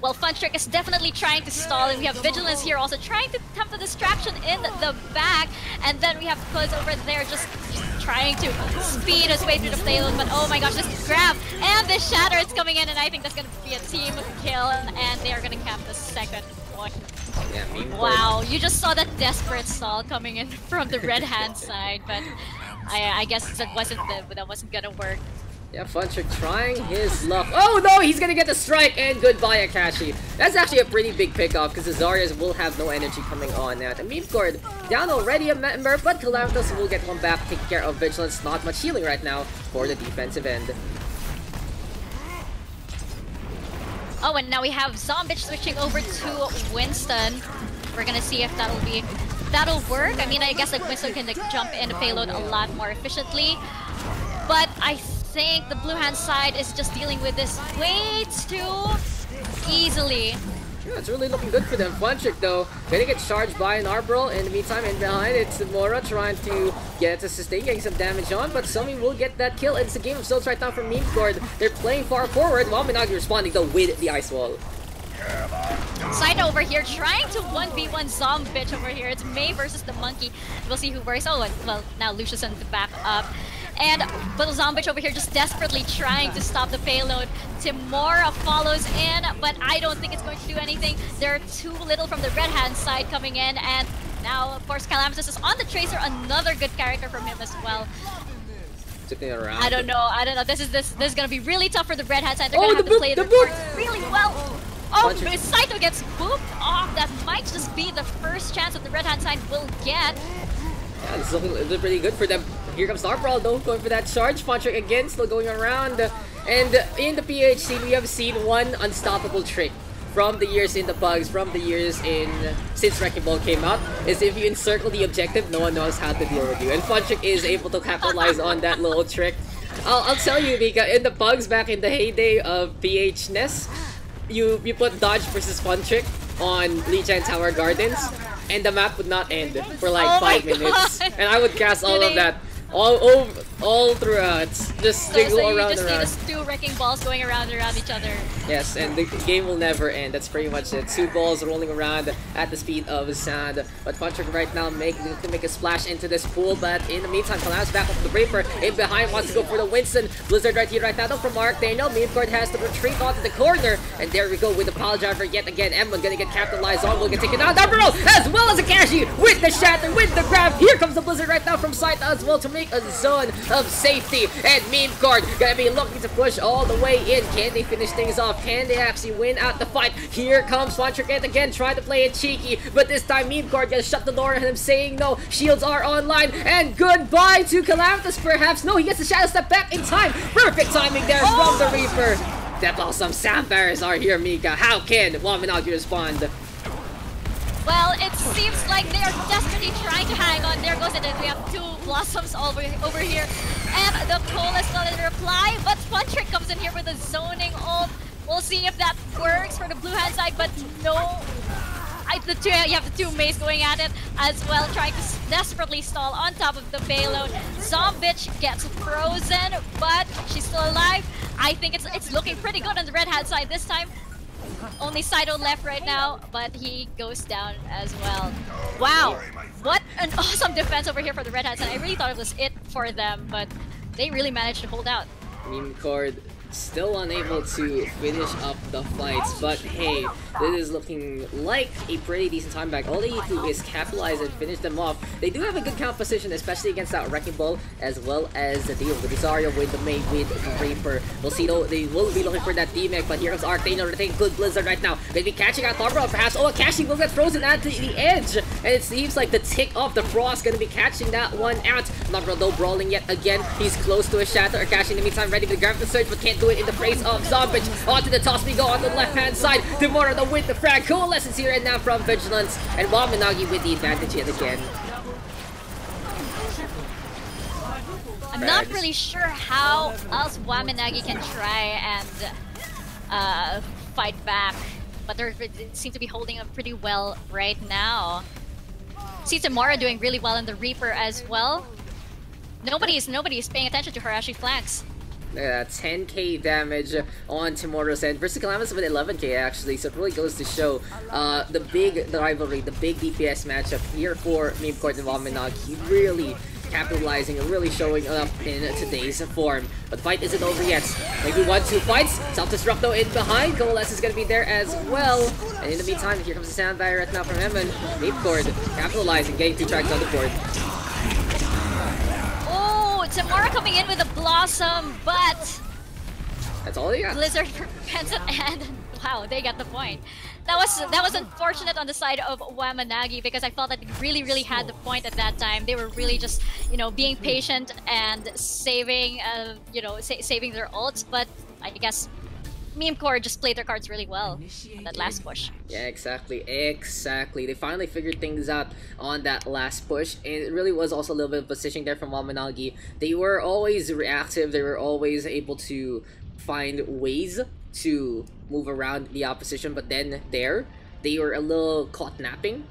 Well, Funtrick is definitely trying to stall, and we have Vigilance here also trying to tempt the distraction in the back, and then we have Kuz over there just trying to speed his way through the payload, but oh my gosh, this grab and this shatter is coming in, and I think that's going to be a team kill, and they are going to cap the second point. Yeah, wow, you just saw that desperate stall coming in from the red hand side, but I guess that wasn't gonna work. Yeah, Funtrick trying his luck. Oh no, he's gonna get the strike, and goodbye Akashi. That's actually a pretty big pickoff because the Zaryas will have no energy coming on now. The Memecord down already a member, but Calamitous will get one back, taking care of Vigilance. Not much healing right now for the defensive end. Oh, and now we have Zombitch switching over to Winston. We're gonna see if that'll work. I mean, I guess like Winston can like jump in the payload a lot more efficiently, but I think the blue hand side is just dealing with this way too easily. Yeah, it's really looking good for them. Funtrick though, gonna get charged by an Arbol. In the meantime, in behind, it's Mora trying to get to sustain, getting some damage on, but Somi will get that kill. It's a game of souls right now for Memecord. They're playing far forward, while Nagi responding though with the ice wall. Side over here, trying to 1v1 Zombitch over here. It's Mei versus the monkey. We'll see who works. Oh, well, now Lucius on the back up. And little Zombitch over here just desperately trying to stop the payload. Timora follows in, but I don't think it's going to do anything. There are too little from the red hand side coming in, and now, of course, Calamitous is on the Tracer. Another good character from him as well. Around. I don't know. This is gonna be really tough for the red hand side. They're gonna have to play the board really well. Oh, Saito gets booped off. That might just be the first chance that the red hand side will get. Yeah, this is looking pretty good for them. Here comes Starbrawl though, going for that charge. Funtrick again, still going around. And in the PHC, we have seen one unstoppable trick from the years in the bugs, from the years since Wrecking Ball came out, is if you encircle the objective, no one knows how to deal with you. And Funtrick is able to capitalize on that little trick. I'll tell you, Mika, in the bugs back in the heyday of PHness, you put Dodge versus Funtrick on Lijiang Tower Gardens, and the map would not end for like 5 minutes. And I would cast all of that all throughout. Just they go around and around. You just need 2 wrecking balls going around and around each other. Yes, and the game will never end. That's pretty much it. 2 balls rolling around at the speed of sound. But Funtrick right now can make a splash into this pool, but in the meantime, Calamitous back up the Reaper. In behind wants to go for the Winston. Blizzard right here, right now, though, from Archdaniel. Memecord has to retreat onto the corner. And there we go with the pile driver yet again. Emma gonna get capitalized on. Will get taken down. Double as well as Akashi with the shatter, with the grab. Here comes the Blizzard right now from side as well to make make a zone of safety. And Memecord gonna be looking to push all the way in. Can they finish things off? Can they actually win out the fight? Here comes Funtrick again, trying to play it cheeky, but this time Memecord gonna shut the door on him, saying no. Shields are online, and goodbye to Calamitous perhaps. No, he gets the Shadow Step back in time. Perfect timing there from the Reaper. That awesome sound barriers are here, Mika. How can Wamen respond? Well, it seems like they are desperately trying to hang on. There goes it. We have two Blossoms over here. And the Cole is not in reply, but Funtrick comes in here with a zoning ult. We'll see if that works for the blue hand side, but no. You have the two Mace going at it as well, trying to desperately stall on top of the payload. Zombitch gets frozen, but she's still alive. I think it's looking pretty good on the red hand side this time. Only Sido left right now, but he goes down as well. Wow, what an awesome defense over here for the red hats, and I really thought it was it for them, but they really managed to hold out. Memecord still unable to finish up the fights, but hey, this is looking like a pretty decent time back. All they need to do is capitalize and finish them off. They do have a good count position, especially against that Wrecking Ball, as well as the deal with Zarya with the May with the Reaper. We'll see though, they will be looking for that D-Mech, but here comes Arctaniel to take good Blizzard right now. They'll be catching out Tharbra perhaps. Oh, Akashi will get frozen at the edge, and it seems like the tick of the Frost gonna be catching that one out. Nabra though brawling yet again. He's close to a shatter. Akashi in the meantime ready to grab the surge, but can't do it in the face of Zombitch. Onto the toss we go on the left hand side. Demora though with the frag. Coalescence here and now from Vigilance, and Wamen with the advantage yet again. I'm not really sure how else Wamen can try and fight back, but they seem to be holding up pretty well right now. See Demora doing really well in the Reaper as well. Nobody is paying attention to her as she flanks. 10k damage on Timoro's end versus Calamitous with 11k actually, so it really goes to show the rivalry, the big DPS matchup here for Memecord and Wamen really capitalizing and really showing up in today's form. But the fight isn't over yet. Maybe 1-2 fights. Self-destruct though in behind. Coalesce is gonna be there as well. And in the meantime, here comes the sound barrier right now from Wamen. Memecord capitalizing, getting 2 tracks on the board. Tamara coming in with a Blossom, but that's all they got. Blizzard prevents it, and wow, they got the point. That was unfortunate on the side of Wamen because I felt that they really had the point at that time. They were really just being patient and saving saving their ults, but I guess Memecord just played their cards really well on that last push. Yeah, exactly. They finally figured things out on that last push, and it really was also a little bit of positioning there from Wamen. They were always reactive. They were always able to find ways to move around the opposition, but then they were a little caught napping.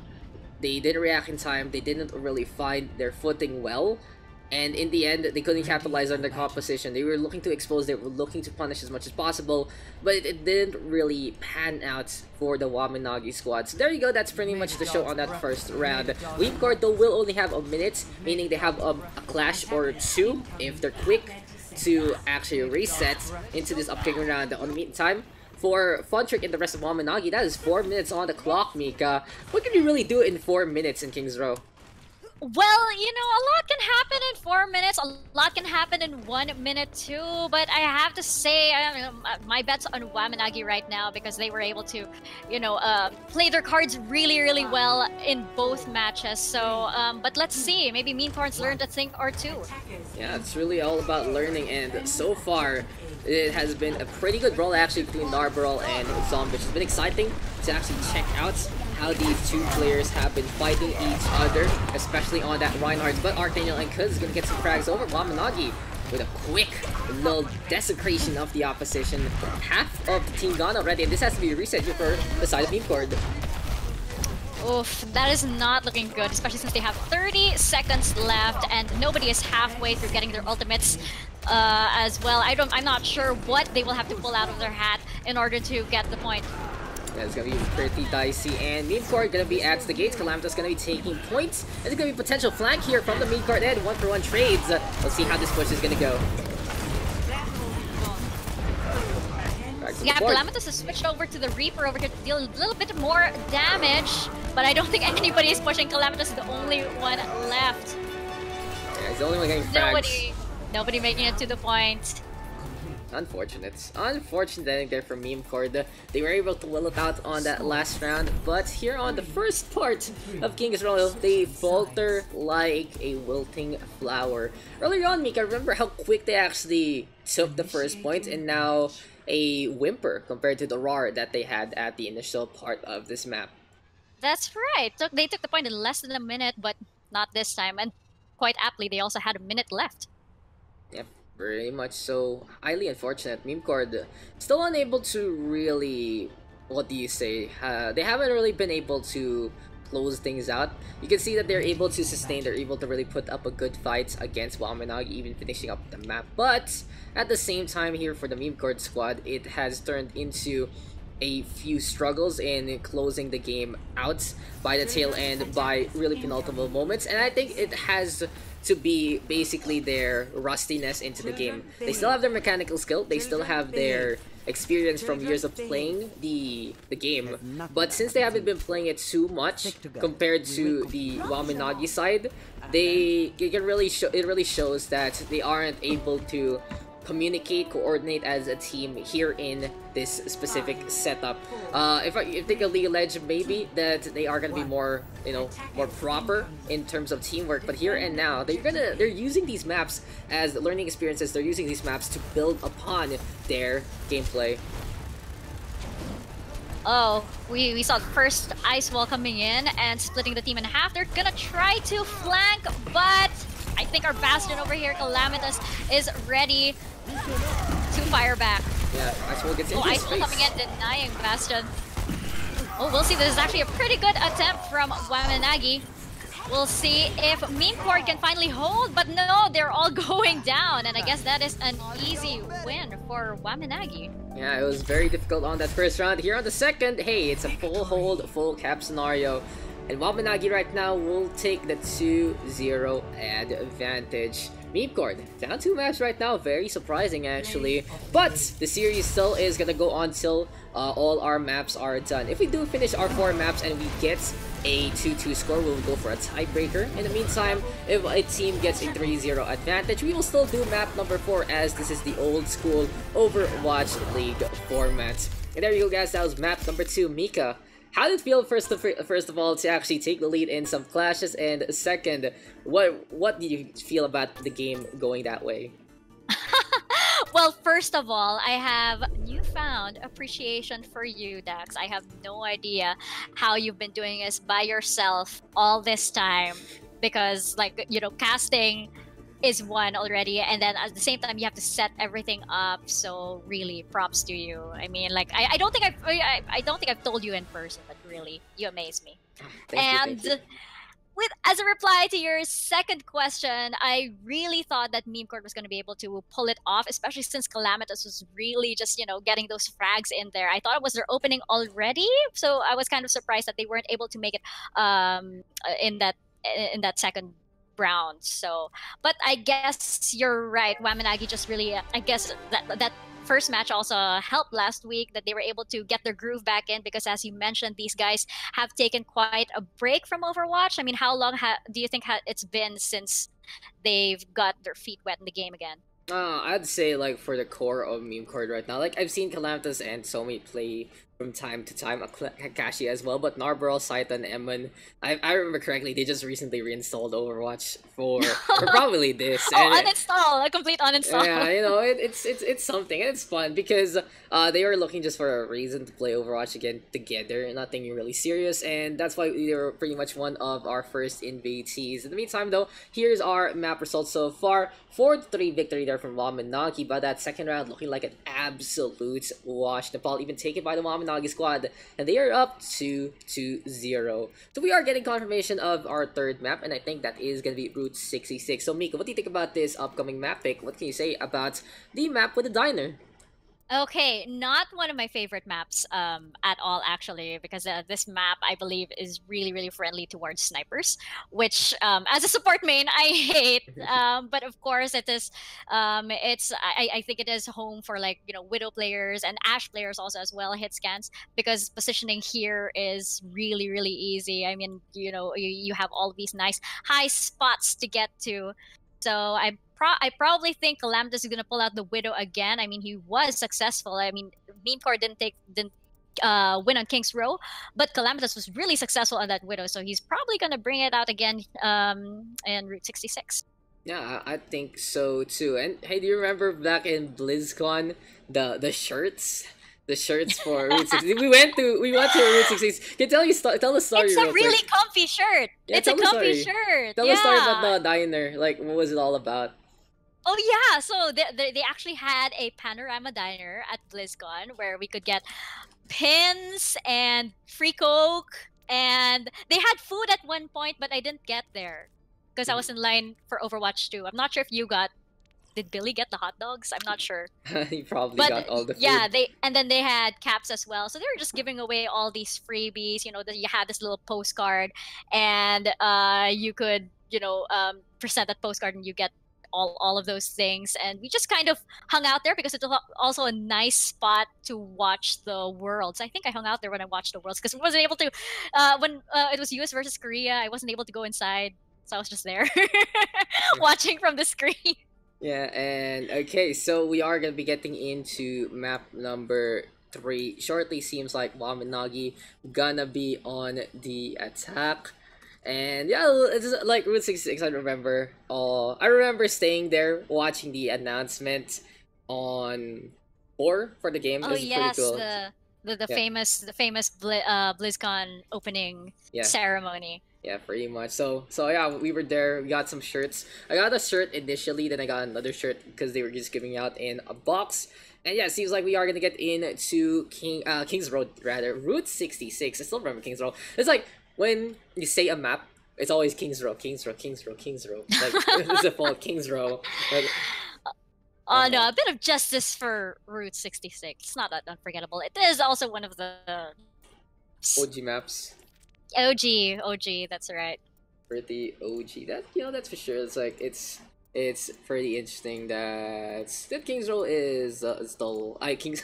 They didn't react in time. They didn't really find their footing well. And in the end, they couldn't capitalize on their composition. They were looking to expose, they were looking to punish as much as possible, but it didn't really pan out for the Wamen squad. So there you go, that's pretty much the show on that first round. Memecord though will only have a minute, meaning they have a clash or two if they're quick to actually reset into this upcoming round. On the meantime, for Funtrick and the rest of Wamen, that is 4 minutes on the clock, Mika. What can you really do in 4 minutes in King's Row? Well, a lot can happen in 4 minutes. A lot can happen in 1 minute too. But I have to say, my bet's on Wamen right now because they were able to, play their cards really well in both matches. So, but let's see. Maybe Memecord's learned a thing or two. Yeah, it's really all about learning, and so far, it has been a pretty good brawl actually between Narbrawl and Zombitch. It's been exciting to actually check out how these two players have been fighting each other, especially on that Reinhardt. But Arctaniel and Kuz is going to get some frags over Wamen with a quick little desecration of the opposition. Half of the team gone already, and this has to be a reset here for the side of Memecord. Oof, that is not looking good, especially since they have 30 seconds left and nobody is halfway through getting their ultimates as well. I'm not sure what they will have to pull out of their hat in order to get the point. Yeah, it's gonna be pretty dicey, and Memecord gonna be at the gates. Calamitous gonna be taking points. There's gonna be potential flank here from the Memecord end. 1-for-1 trades. Let's see how this push is gonna go. Yeah, Calamitous has switched over to the Reaper over here to deal a little bit more damage, but I don't think anybody is pushing Calamitous, the only one left. Yeah, he's the only one getting frags. Nobody making it to the point. Unfortunate. Unfortunate ending there for Memecord. They were able to will it out on that last round, but here on the first part of King's Royal, they falter like a wilting flower. Earlier on, Mika, remember how quick they actually took the first point, and now a whimper compared to the roar that they had at the initial part of this map. That's right. They took the point in less than a minute, but not this time. And quite aptly, they also had a minute left. Yep, very much so. Highly unfortunate. Memecord still unable to really, what do you say? They haven't really been able to close things out. You can see that they're able to sustain, they're able to really put up a good fight against Wamen, even finishing up the map. But at the same time here for the Memecord squad, it has turned into a few struggles in closing the game out by the tail end by really penultimate moments, and I think it has to be basically their rustiness into the game. They still have their mechanical skill, they still have their experience from years of playing the game, but since they haven't been playing it too much compared to the Waminagi side, it really shows that they aren't able to communicate, coordinate as a team here in this specific setup. If I think of League of Legends, maybe that they are gonna be more, more proper in terms of teamwork. But here and now, they're using these maps as learning experiences. They're using these maps to build upon their gameplay. Oh, we saw the first ice wall coming in and splitting the team in half. They're gonna try to flank, but I think our Bastion over here, Calamitous, is ready to fire back. Yeah, Ice Wall gets into Ice Wall coming in, denying Bastion. Oh, we'll see. This is actually a pretty good attempt from Wamen. We'll see if Memecord can finally hold, but no, they're all going down, and I guess that is an easy win for Wamen. Yeah, it was very difficult on that first round. Here on the second, hey, it's a full hold, full cap scenario. And Wamen right now will take the 2-0 advantage. Memecord down 2 maps right now, very surprising actually. But the series still is gonna go on till all our maps are done. If we do finish our 4 maps and we get a 2-2 score, we'll go for a tiebreaker. In the meantime, if a team gets a 3-0 advantage, we will still do map number 4 as this is the old school Overwatch League format. And there you go guys, that was map number 2, Mika. How did it feel first of all to actually take the lead in some clashes, and second, what did you feel about the game going that way? Well, first of all, I have newfound appreciation for you, Daks. I have no idea how you've been doing this by yourself all this time, because casting is one already, and then at the same time you have to set everything up, so really props to you. I mean, I don't think I've told you in person, but really you amaze me. Thank you. As a reply to your second question, I really thought that Memecord was going to be able to pull it off, especially since Calamitous was really just getting those frags in there. I thought it was their opening already, so I was kind of surprised that they weren't able to make it in that second round. So, but I guess you're right. Wamen just really, I guess that first match also helped last week, that they were able to get their groove back in, because as you mentioned, these guys have taken quite a break from Overwatch. I mean, how long do you think it's been since they've got their feet wet in the game again? I'd say for the core of Memecord right now, I've seen Calamitous and Somi play from time to time, Kakashi as well, but Narborough, Saita, and Eman, I remember correctly, they just recently reinstalled Overwatch for probably this. Uninstall, a complete uninstall. Yeah, it's something, and it's fun because they were looking just for a reason to play Overwatch again together, nothing really serious, and that's why they were pretty much one of our first invitees. In the meantime though, here's our map results so far. 4-3 victory there from Wamen, but that second round looking like an absolute wash. Nepal even taken by the Wamen squad, and they are up 2-0. So we are getting confirmation of our third map, and I think that is going to be Route 66. So Mika, what do you think about this upcoming map pick? What can you say about the map with the diner? Okay, not one of my favorite maps at all, actually, because this map, I believe, is really, really friendly towards snipers, which, as a support main, I hate. But of course, it is. I think it is home for Widow players and Ashe players also as well. Hit scans, because positioning here is really, really easy. I mean, you have all these nice high spots to get to. So I probably think Calamitous is gonna pull out the Widow again. I mean, he was successful. I mean, Memecord didn't win on King's Row, but Calamitous was really successful on that Widow, so he's probably gonna bring it out again in Route 66. Yeah, I think so too. And hey, do you remember back in BlizzCon the shirts? The shirts for Route 66. We went to Route 66. Can tell the story It's real a really quick. comfy shirt. Yeah, It's a tell the comfy story. shirt. Tell the story about the diner. Like, what was it all about? Oh yeah, so they actually had a panorama diner at BlizzCon where we could get pins and free Coke, and they had food at one point, but I didn't get there because I was in line for Overwatch 2. I'm not sure if you got. Did Billy get the hot dogs? I'm not sure. He probably But got all the food. yeah, they had caps as well. So they were just giving away all these freebies. You know, that you had this little postcard, and you could present that postcard, and you get all of those things. And we just kind of hung out there because it was also a nice spot to watch the Worlds. I think I hung out there when I watched the Worlds because I wasn't able to. When it was US versus Korea, I wasn't able to go inside, so I was just there watching from the screen. Yeah, and okay, so we are gonna be getting into map number 3 shortly. Seems like Wamen Nagi gonna be on the attack. And yeah, it's like Route 66. I remember staying there watching the announcement on 4 for the game. Oh It was yes, pretty cool. the Yeah. famous BlizzCon opening Yeah. ceremony. Yeah, pretty much. So yeah, we were there. We got some shirts. I got a shirt initially, then I got another shirt because they were just giving out in a box. And yeah, it seems like we are gonna get into King's Road rather, Route 66. I still remember King's Road. It's like when you say a map, it's always King's Row, King's Row, King's Row, King's Row. Like it's a fault, King's Row. Like, Oh no, a bit of justice for Route 66. It's not that unforgettable. It is also one of the OG maps. OG. That's right. Pretty OG. That's for sure. It's like it's pretty interesting that King's Row is dull. King's.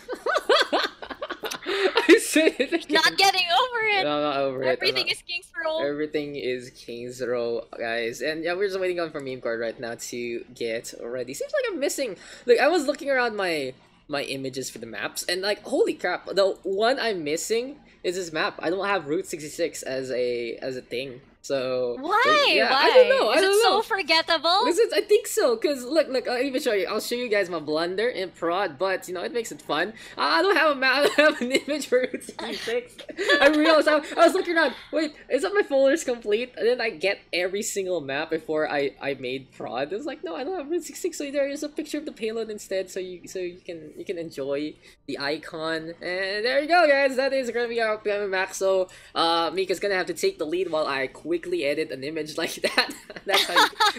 I said it again. Not getting over it. No, I'm not over it. Everything is King's Row. Everything is King's Row, guys. And yeah, we're just waiting on for Memecord right now to get ready. Seems like I'm missing. Like I was looking around my images for the maps, and like holy crap, the one I'm missing is this map. I don't have Route 66 as a thing. So Why? yeah, Why? I don't know. Is it so forgettable? Listen, I think so, cause look, I'll even show you. I'll show you guys my blunder in prod, but it makes it fun. I don't have a map. I don't have an image for Route 66. I realized I was looking around. Wait, is that my folders complete? And then I get every single map before I made prod. It's like no, I don't have Route 66. So there is a picture of the payload instead, so you can enjoy the icon. And there you go, guys. That is gonna be our upcoming map. So Mika's gonna have to take the lead while I quickly edit an image like that.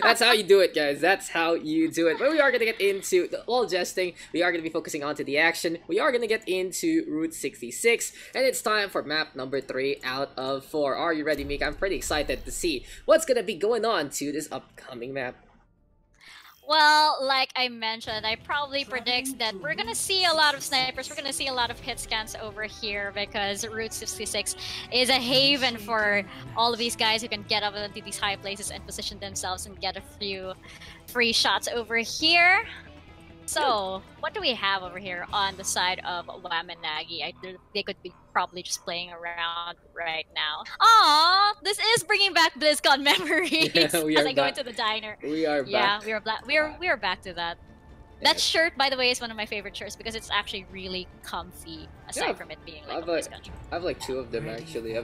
That's how you do it, guys. That's how you do it. But we are gonna get into all jesting. We are gonna be focusing onto the action. We are gonna get into Route 66, and it's time for map number 3 out of 4. Are you ready, Mika? I'm pretty excited to see what's gonna be going on to this upcoming map. Well, like I mentioned, I probably predict that we're gonna see a lot of snipers, we're gonna see a lot of hit scans over here because Route 66 is a haven for all of these guys who can get up into these high places and position themselves and get a few free shots over here. So, what do we have over here on the side of Wamen Nagi? They could be probably just playing around right now. Aww, this is bringing back BlizzCon memories Yeah, we as are I go back. into the diner. We are Yeah, back. we are back to that. That shirt, by the way, is one of my favorite shirts because it's actually really comfy. Aside Yeah, from it being like I've a BlizzCon shirt. I have like 2 of them actually. I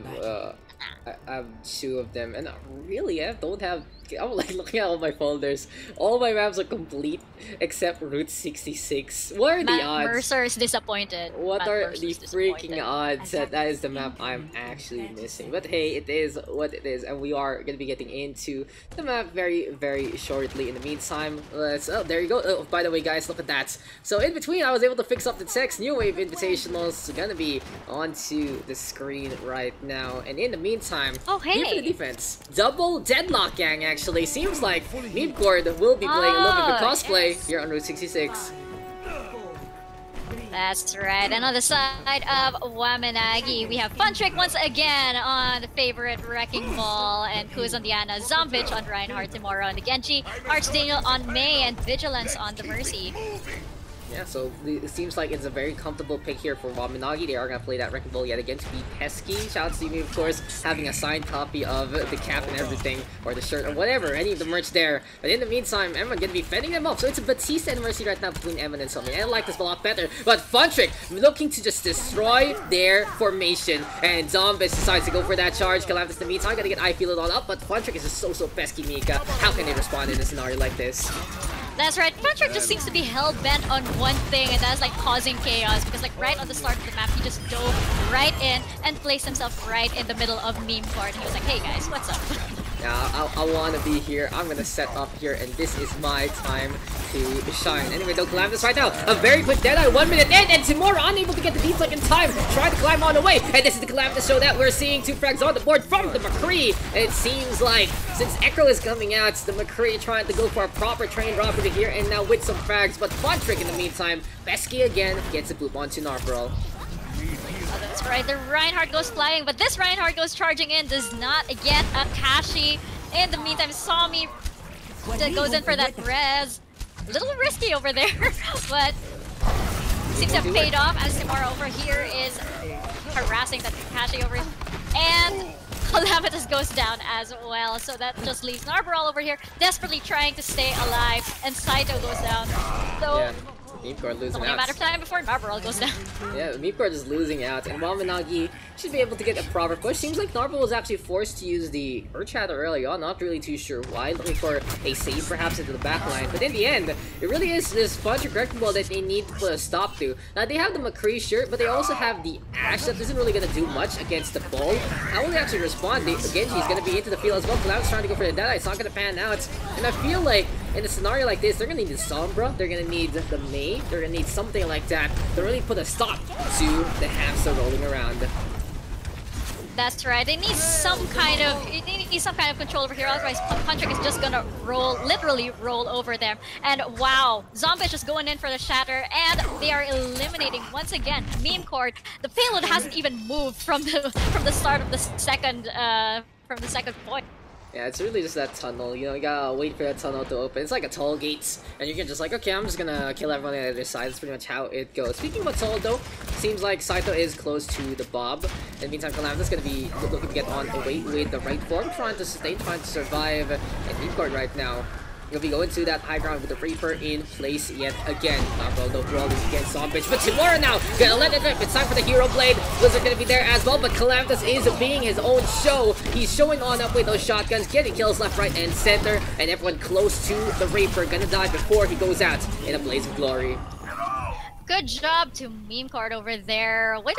have 2 of them, and really, I don't have. I'm like looking at all my folders. All my maps are complete except Route 66. What are the Matt odds? Mercer is disappointed. What Matt are Mercer's the disappointed. freaking odds that is the map I'm actually missing? But hey, it is what it is, and we are gonna be getting into the map very, very shortly. In the meantime, let's. Oh, there you go. Oh, by the way, guys, look at that. So in between, I was able to fix up the text. New Wave Invitationals gonna be onto the screen right now, and in the meantime, Oh, here for the hey. defense. Double Deadlock Gang actually seems like Memecord will be playing a little bit of Oh, cosplay yes. here on Route 66. That's right. And on the side of Wamen Nagi, we have Funtrick once again on the favorite Wrecking Ball, and Kuz on Diana, Zombich on Reinhardt, Timora on the Genji, Archdaniel on Mei, and Vigilance on the Mercy. Yeah, so it seems like it's a very comfortable pick here for Wamen Nagi. They are going to play that Wrecking Ball yet again to be pesky. Shout out to me, of course, having a signed copy of the cap and everything, or the shirt, or whatever, any of the merch there. But in the meantime, Emma going to be fending them off. So it's a Batista and Mercy right now between Emma and Somi. I like this a lot better. But Funtrick looking to just destroy their formation. And Zombis decides to go for that charge. Calamity in the meantime, going to get I feel it all up. But Funtrick is just so pesky, Mika. How can they respond in a scenario like this? That's right, Funtrick just seems to be hell-bent on one thing, and that's like causing chaos, because like right on the start of the map, he just dove right in and placed himself right in the middle of Memecord, and he was like, hey guys, what's up? Yeah, I want to be here. I'm going to set up here, and this is my time to shine. Anyway, though, Calamitous right now. A very quick Deadeye, 1 minute in, and Timora unable to get the deflect in time. Trying to climb on the way, and this is the Calamitous show that we're seeing. 2 frags on the board from the McCree. And it seems like, since Echo is coming out, the McCree trying to go for a proper train robbery here, and now with some frags. But Funtrick in the meantime, Pesky again gets a boop onto Narborough. Oh, that's right, the Reinhardt goes flying, but this Reinhardt goes charging in, does not get a Kashi. In the meantime, Somi goes in for that res. A little risky over there, but seems to have paid off as Timora over here is harassing that Kashi over here. And Calamitous goes down as well, so that just leaves Narborough over here desperately trying to stay alive, and Saito goes down. So yeah. Memecord losing out. It's only a matter of time before Narborough goes down. Yeah, Memecord is losing out, and Wamen Nagi should be able to get a proper push. Seems like Narborough was actually forced to use the Earth Shatter early on, not really too sure why, looking for a save perhaps into the backline. But in the end, it really is this Funtrick Wrecking Ball that they need to put a stop to. Now, they have the McCree shirt, but they also have the Ash that isn't really going to do much against the ball. How will they actually respond? Genji is going to be into the field as well. Cloud's trying to go for the Deadeye. It's not going to pan out. And I feel like in a scenario like this, they're going to need the Sombra, they're going to need the Mei, they're going to need something like that to really put a stop to the hamster rolling around. That's right. They need some kind of control over here. Otherwise, Funtrick is just gonna literally roll over them. And wow, Zombie is just going in for the shatter, and they are eliminating once again Memecord. The payload hasn't even moved from the start of the second point. Yeah, it's really just that tunnel, you know, you gotta wait for that tunnel to open. It's like a toll gate, and you can just like, okay, I'm just gonna kill everyone on the other side. That's pretty much how it goes. Speaking about toll though, seems like Saito is close to the Bob. In the meantime, Calamitous gonna be looking to get on away with the right form, trying to sustain, trying to survive, and Memecord right now. He'll be going to that high ground with the Reaper in place yet again. No brawling against Zombich, but Timora now gonna let it rip. It's time for the Hero Blade. Blizzard gonna be there as well, but Calamitous is being his own show. He's showing on up with those shotguns, getting kills left, right, and center, and everyone close to the Reaper gonna die before he goes out in a blaze of glory. Good job to Memecord over there. Wait,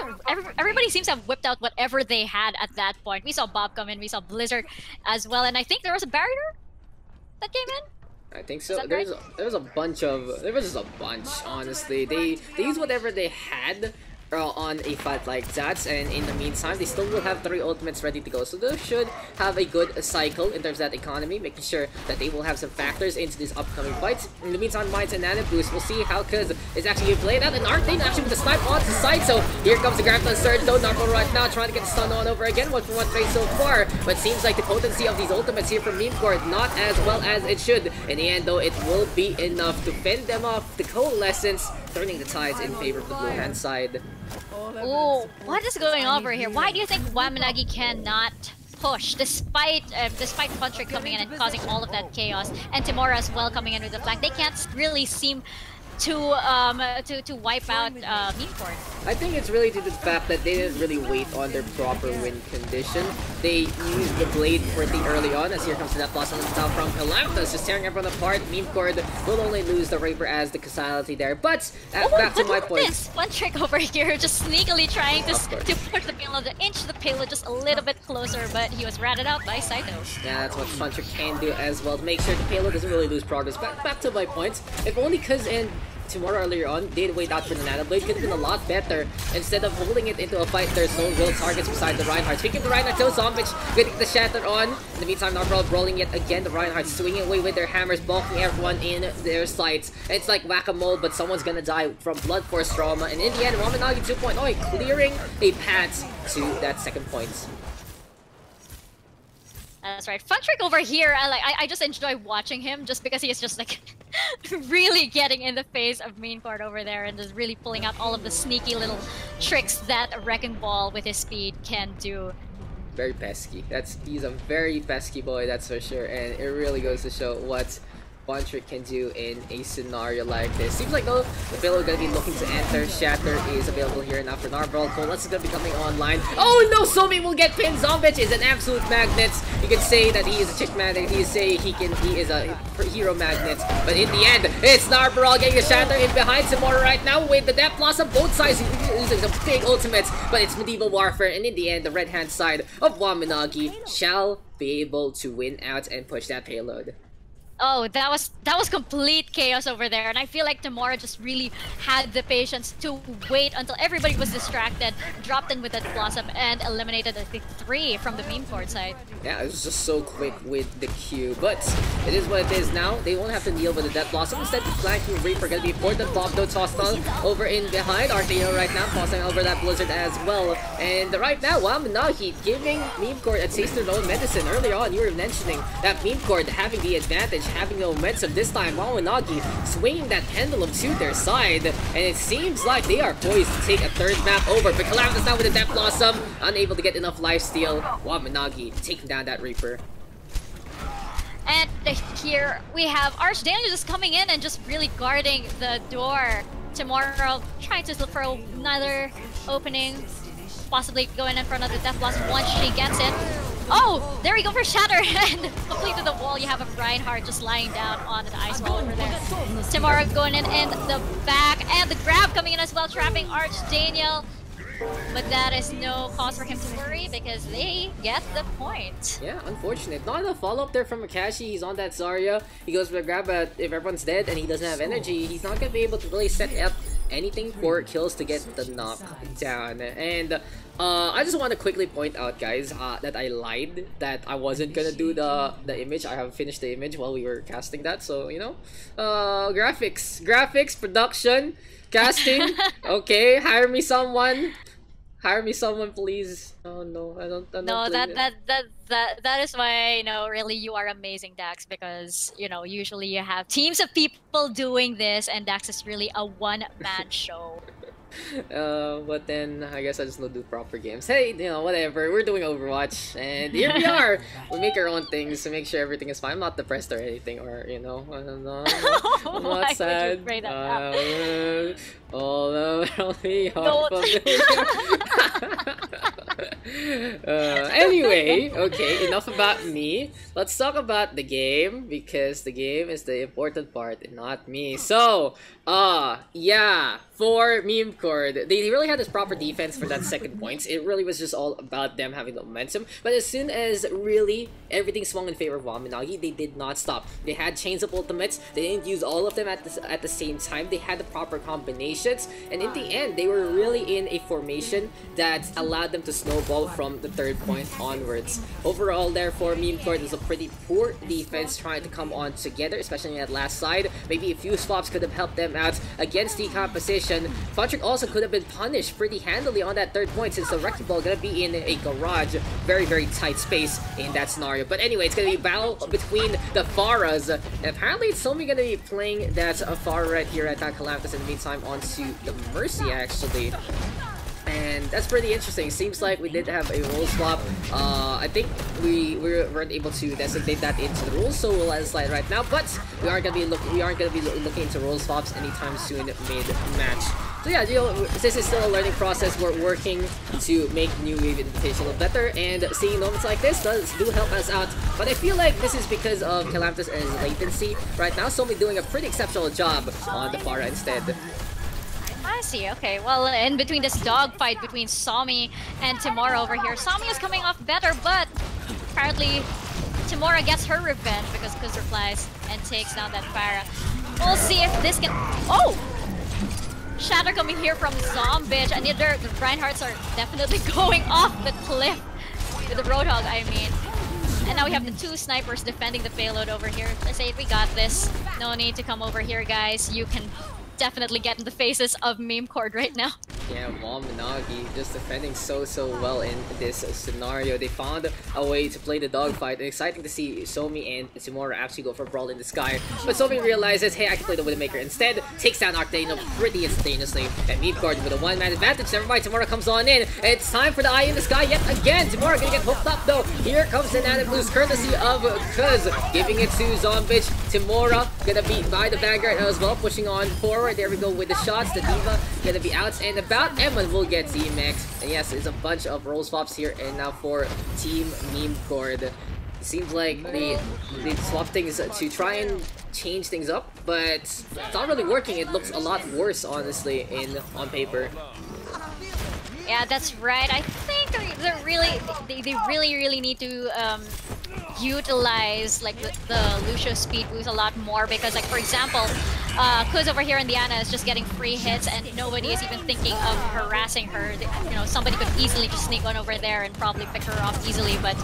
everybody seems to have whipped out whatever they had at that point. We saw Bob come in, we saw Blizzard as well, and I think there was a barrier that came in. I think so. There was just a bunch, honestly. They used whatever they had on a fight like that, and in the meantime they still will have 3 ultimates ready to go, so they should have a good cycle in terms of that economy, making sure that they will have some factors into these upcoming fights. In the meantime, Mites and Nana Boost, we'll see how Kuz is actually playing out, and Arcane actually with the snipe on the side, so here comes the Grappling Surge though. Narco right now trying to get the stun on over again, 1-for-1 trade so far, but seems like the potency of these ultimates here from Memecord not as well as it should. In the end though, it will be enough to fend them off. The Coalescence turning the tides in favor of the blue hand side. Oh, what is going on over here? Why do you think Wamen Nagi cannot push despite Funtrick coming in and causing all of that chaos, and Timora as well coming in with the flank? They can't really seem to wipe out Memecord. I think it's really due to the fact that they didn't really wait on their proper win condition. They used the blade pretty early on, as here comes that blossom on the top from Calamitous, just tearing everyone apart. Memecord will only lose the Reaper as the casualty there, but back to my point. Funtrick over here just sneakily trying to push the payload, to inch the payload just a little bit closer, but he was ratted out by Saito. Yeah, that's what Funtrick can do as well, to make sure the payload doesn't really lose progress. Back to my point. If only Kuz and Tomorrow earlier on did wait out for the Nano Blade. Could have been a lot better. Instead of holding it into a fight, there's no real targets beside the Reinhardt. Speaking of the Reinhardt, though, Zombich getting the Shatter on. In the meantime, Narval brawling yet again. The Reinhardt swinging away with their hammers, bulking everyone in their sights. It's like whack-a-mole, but someone's gonna die from Blood Force trauma. And in the end, Wamen Nagi 2.0 clearing a path to that second point. That's right. Funtrick over here, I just enjoy watching him just because he is just like really getting in the face of Memecord over there and just really pulling out all of the sneaky little tricks that a Wrecking Ball with his speed can do. Very pesky. He's a very pesky boy, that's for sure, and it really goes to show what Funtrick can do in a scenario like this. Seems like though the Bill is gonna be looking to enter. Shatter is available here now for Narval. Colas is gonna be coming online. Oh no, Somi will get pinned. Zombich is an absolute magnet. You can say that he is a chick magnet. You can say he is a hero magnet. But in the end, it's Narval getting a Shatter in behind Tomorrow right now with the Death Blossom. Both sides using some big ultimates, but it's medieval warfare. And in the end, the red hand side of Wamen Nagi shall be able to win out and push that payload. Oh, that was complete chaos over there, and I feel like Tamora just really had the patience to wait until everybody was distracted, dropped in with that Blossom, and eliminated, I think, 3 from the Memecord side. Yeah, it was just so quick with the Q, but it is what it is now. They won't have to deal with the Death Blossom. Instead, the flanking Reaper gonna be important. Bob though tossed on over in behind. Artheo right now tossing over that Blizzard as well. And right now, Wamen Nagi giving Memecord a taste of their own medicine. Earlier on, you were mentioning that Memecord having the advantage, having the momentum. This time, Wamen Nagi swinging that pendulum to their side, and it seems like they are poised to take a third map over. But Calamitous now with the Death Blossom, unable to get enough lifesteal. Wamen Nagi taking down that Reaper. And here we have Archdaniel just coming in and just really guarding the door. Tomorrow trying to look for another opening, possibly going in for another Death Blossom once she gets it. Oh, there we go for Shatter, and complete to the wall. You have a Reinhardt just lying down on the ice wall over there. Tamara going in the back, and the grab coming in as well, trapping Archdaniel. But that is no cause for him to worry because they get the point. Yeah, unfortunate. Not enough follow-up there from Akashi. He's on that Zarya. He goes for the grab, but if everyone's dead and he doesn't have energy, he's not going to be able to really set up anything for kills to get the knock down. And I just want to quickly point out, guys, that I lied that I wasn't gonna do the image. I have finished the image while we were casting that, so you know, graphics, production, casting. Okay, hire me someone, please. Oh no, I don't. No, that is why, you know, really you are amazing, Daks, because you know usually you have teams of people doing this, and Daks is really a one-man show. But then I guess I just don't do proper games. Hey, you know, whatever. We're doing Overwatch, and here we are. We make our own things to make sure everything is fine. I'm not depressed or anything, or you know, I don't know. I'm not sad. All around me, anyway, okay, enough about me. Let's talk about the game, because the game is the important part and not me. So, yeah, for Memecord, they really had this proper defense for that second points. It really was just all about them having the momentum. But as soon as really everything swung in favor of Wamen Nagi, they did not stop. They had chains of ultimates. They didn't use all of them at the same time. They had the proper combinations, and in the end, they were really in a formation that allowed them to snowball from the third point onwards. Overall, therefore, Memecord is a pretty poor defense trying to come on together, especially in that last side. Maybe a few swaps could have helped them out against decomposition. Funtrick also could have been punished pretty handily on that third point, since the Wrecking Ball gonna be in a garage, very, very tight space in that scenario. But anyway, it's gonna be a battle between the Pharas, and apparently it's only gonna be playing that Phara right here at that Calamitous in the meantime onto the Mercy, actually. And that's pretty interesting. Seems like we did have a role swap. I think we weren't able to designate that into the rules, so we'll let it slide right now. But we aren't gonna be looking into role swaps anytime soon mid-match. So yeah, you know, this is still a learning process. We're working to make New Wave Invitational better, and seeing moments like this do help us out. But I feel like this is because of Calamitous and his latency right now. So we're doing a pretty exceptional job on the Phara instead. I see, okay. Well, in between this dogfight between Somi and Timora over here, Somi is coming off better, but apparently Timora gets her revenge because Kuzur flies and takes down that Phara. We'll see if this can... Oh! shatter coming here from Zombitch, and the Reinhardts are definitely going off the cliff with the Roadhog, I mean. And now we have the two snipers defending the payload over here. I say we got this. No need to come over here, guys. You can definitely get in the faces of Memecord right now. Yeah, Wamen Nagi just defending so well in this scenario. They found a way to play the dogfight. Exciting to see Somi and Timura actually go for a brawl in the sky. But Somi realizes, hey, I can play the Widowmaker instead. Takes down Arctano pretty instantaneously. And Memecord with a one-man advantage. Never mind, Timura comes on in. It's time for the eye in the sky yet again. Timura gonna get hooked up though. Here comes the Nana Blues courtesy of Kuz. Giving it to Zombitch. Timura gonna be by the Vanguard as well. Pushing on forward. There we go with the shots. The Diva gonna be out and about. Emma will get DMX. And yes, it's a bunch of role swaps here and now for Team Memecord. It seems like they swap things to try and change things up, but it's not really working. It looks a lot worse, honestly, on paper. Yeah, that's right. I think they really need to utilize like the Lucio speed boost a lot more, because like for example, Kuz over here in Diana is just getting free hits and nobody is even thinking of harassing her. You know, somebody could easily just sneak on over there and probably pick her off easily, but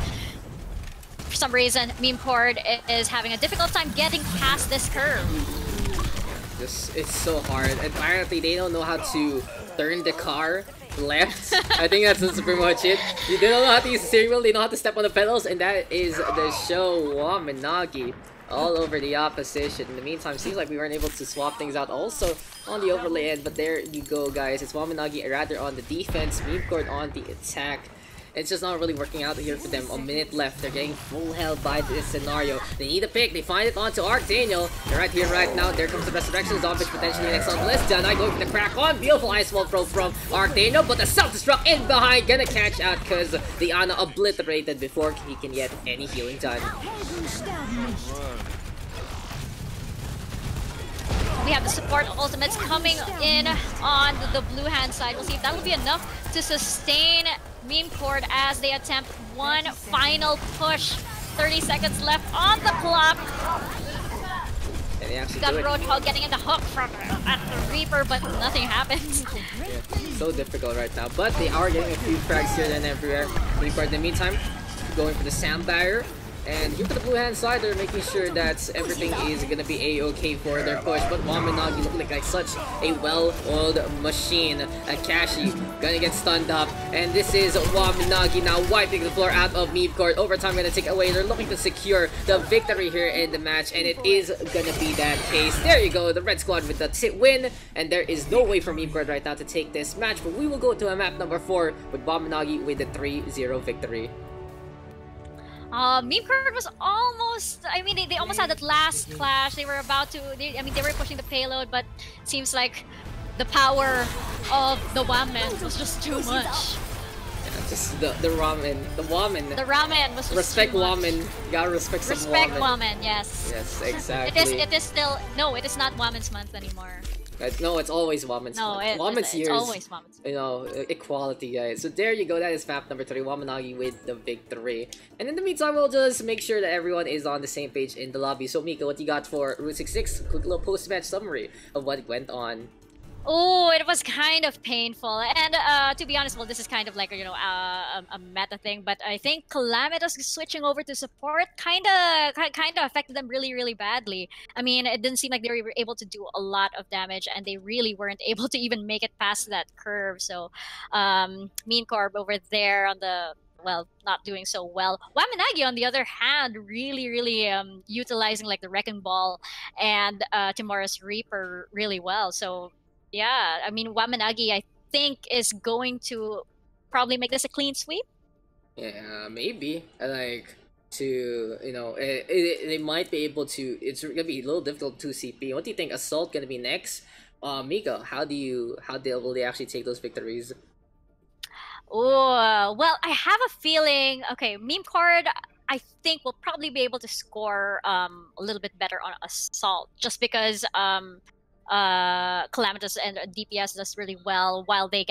for some reason Memecord is having a difficult time getting past this curve. It's so hard. Apparently they don't know how to turn the car left. I think that's pretty much it. They don't know how to use the steering wheel, they know how to step on the pedals, and that is the show. Wamen Nagi all over the opposition. In the meantime, seems like we weren't able to swap things out also on the overlay end, but there you go, guys. It's Wamen Nagi rather on the defense, Memecord on the attack. It's just not really working out here for them. A minute left. They're getting full held by this scenario. They need a pick. They find it onto Arctaniel. They're right here, right now. There comes the Resurrection. Zombitch potentially next on the list. Janai going for the crack on. Beautiful ice wall throw from Arctaniel, but the self-destruct in behind. Gonna catch out because the Ana obliterated before he can get any healing done. We have the support ultimates coming in on the blue hand side. We'll see if that will be enough to sustain Memecord as they attempt one final push. 30 seconds left on the clock. And they actually got Roadhog getting in the hook from the Reaper, but nothing happens. Yeah, so difficult right now. But they are getting a few frags here and everywhere. Memecord in the meantime going for the Sound Barrier. And here for the blue hand side, they're making sure that everything is gonna be a-okay for their push. But Wamen Nagi looking like such a well-oiled machine. Akashi gonna get stunned up. And this is Wamen Nagi now wiping the floor out of Memecord. Overtime gonna take away. They're looking to secure the victory here in the match. And it is gonna be that case. There you go, the red squad with the win. And there is no way for Memecord right now to take this match. But we will go to a map number 4 with Wamen Nagi with the 3-0 victory. Memecord was almost, I mean, they almost had that last clash. They were about to, they were pushing the payload, but it seems like the power of the Wamen was just too much. Yeah, just the ramen, the Wamen. The ramen was just respect too much. Wamen. You gotta respect some Respect Wamen. Wamen, yes. Yes, exactly. It is still, no, it is not Wamen's month anymore. No, it's always Wamen's. No, Wamen's it's always Wamen's. You know, equality, guys. So there you go. That is map number 3. Wamen Nagi with the victory. And in the meantime, we'll just make sure that everyone is on the same page in the lobby. So Mika, what you got for Route 66? Quick little post-match summary of what went on. Oh, it was kind of painful, and to be honest, well, this is kind of like a meta thing, but I think Calamitous switching over to support kind of affected them really badly. I mean, it didn't seem like they were able to do a lot of damage, and they really weren't able to even make it past that curve. So, Memecord over there on the, well, not doing so well. Wamen Nagi, on the other hand, really utilizing like the Wrecking Ball and Timura's Reaper really well. So. Yeah, I mean, Wamen Nagi, I think, is going to probably make this a clean sweep. Yeah, maybe. Like, to, you know, they might be able to, it's going to be a little difficult to CP. What do you think? Assault going to be next? Mika, how will they actually take those victories? Oh, well, I have a feeling, okay, Memecord, I think, will probably be able to score a little bit better on Assault, just because, Calamitous and DPS does really well while the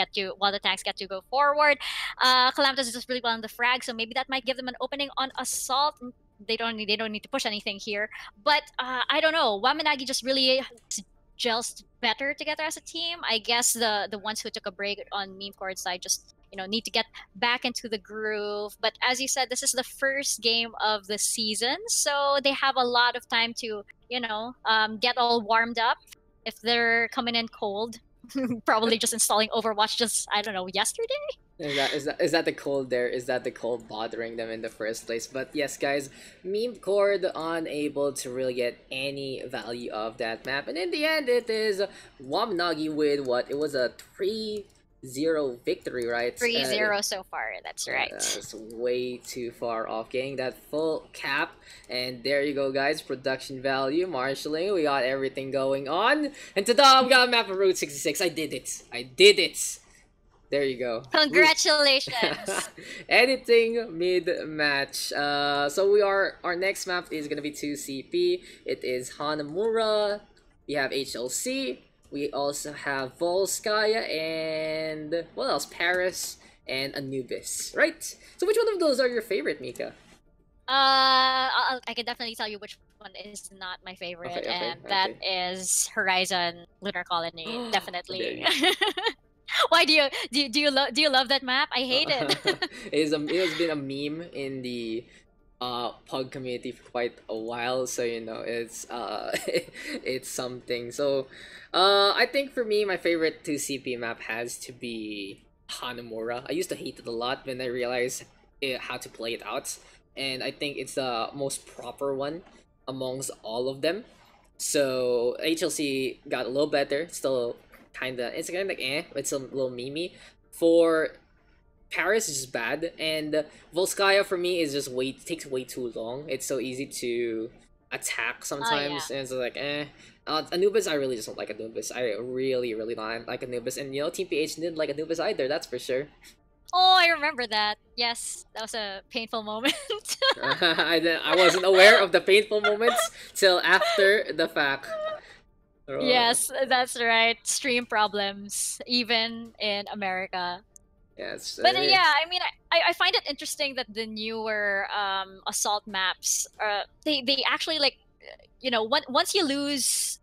tanks get to go forward. Calamitous does really well on the frag, so maybe that might give them an opening on Assault. They don't need to push anything here, but I don't know. Wamen Nagi just really gels better together as a team. I guess the ones who took a break on Memecord side just need to get back into the groove. But as you said, this is the first game of the season, so they have a lot of time to get all warmed up. If they're coming in cold, probably just installing Overwatch just I don't know yesterday. Is that the cold there? Is that the cold bothering them in the first place? But yes, guys, Memecord unable to really get any value of that map, and in the end, it is Wamen with what? It was a 3-0 victory, right? 3-0 so far. That's right. That's way too far off getting that full cap. And there you go, guys. Production value, marshalling. We got everything going on. And ta-da! We got a map of Route 66. I did it. I did it. There you go. Congratulations. Editing mid-match. Our next map is gonna be 2CP. It is Hanamura. We have HLC. We also have Volskaya and what else? Paris and Anubis, right? So which one of those are your favorite, Mika? I can definitely tell you which one is not my favorite, and that is Horizon Lunar Colony. Definitely. Why do you love that map? I hate it. It has been a meme in the pug community for quite a while, so it's it's something. So I think for me, my favorite 2CP map has to be Hanamura. I used to hate it a lot when I realized how to play it out, and I think it's the most proper one amongst all of them. So HLC got a little better, still it's kind of like it's a little memey. For Paris is just bad, and Volskaya for me is just takes way too long. It's so easy to attack sometimes, and it's like Anubis, I really just don't like Anubis. I really don't like Anubis, and Team PH didn't like Anubis either. That's for sure. Oh, I remember that. Yes, that was a painful moment. I wasn't aware of the painful moments till after the fact. Yes, that's right. Stream problems, even in America. Yes. But yeah, I mean, I find it interesting that the newer assault maps, they actually once you lose,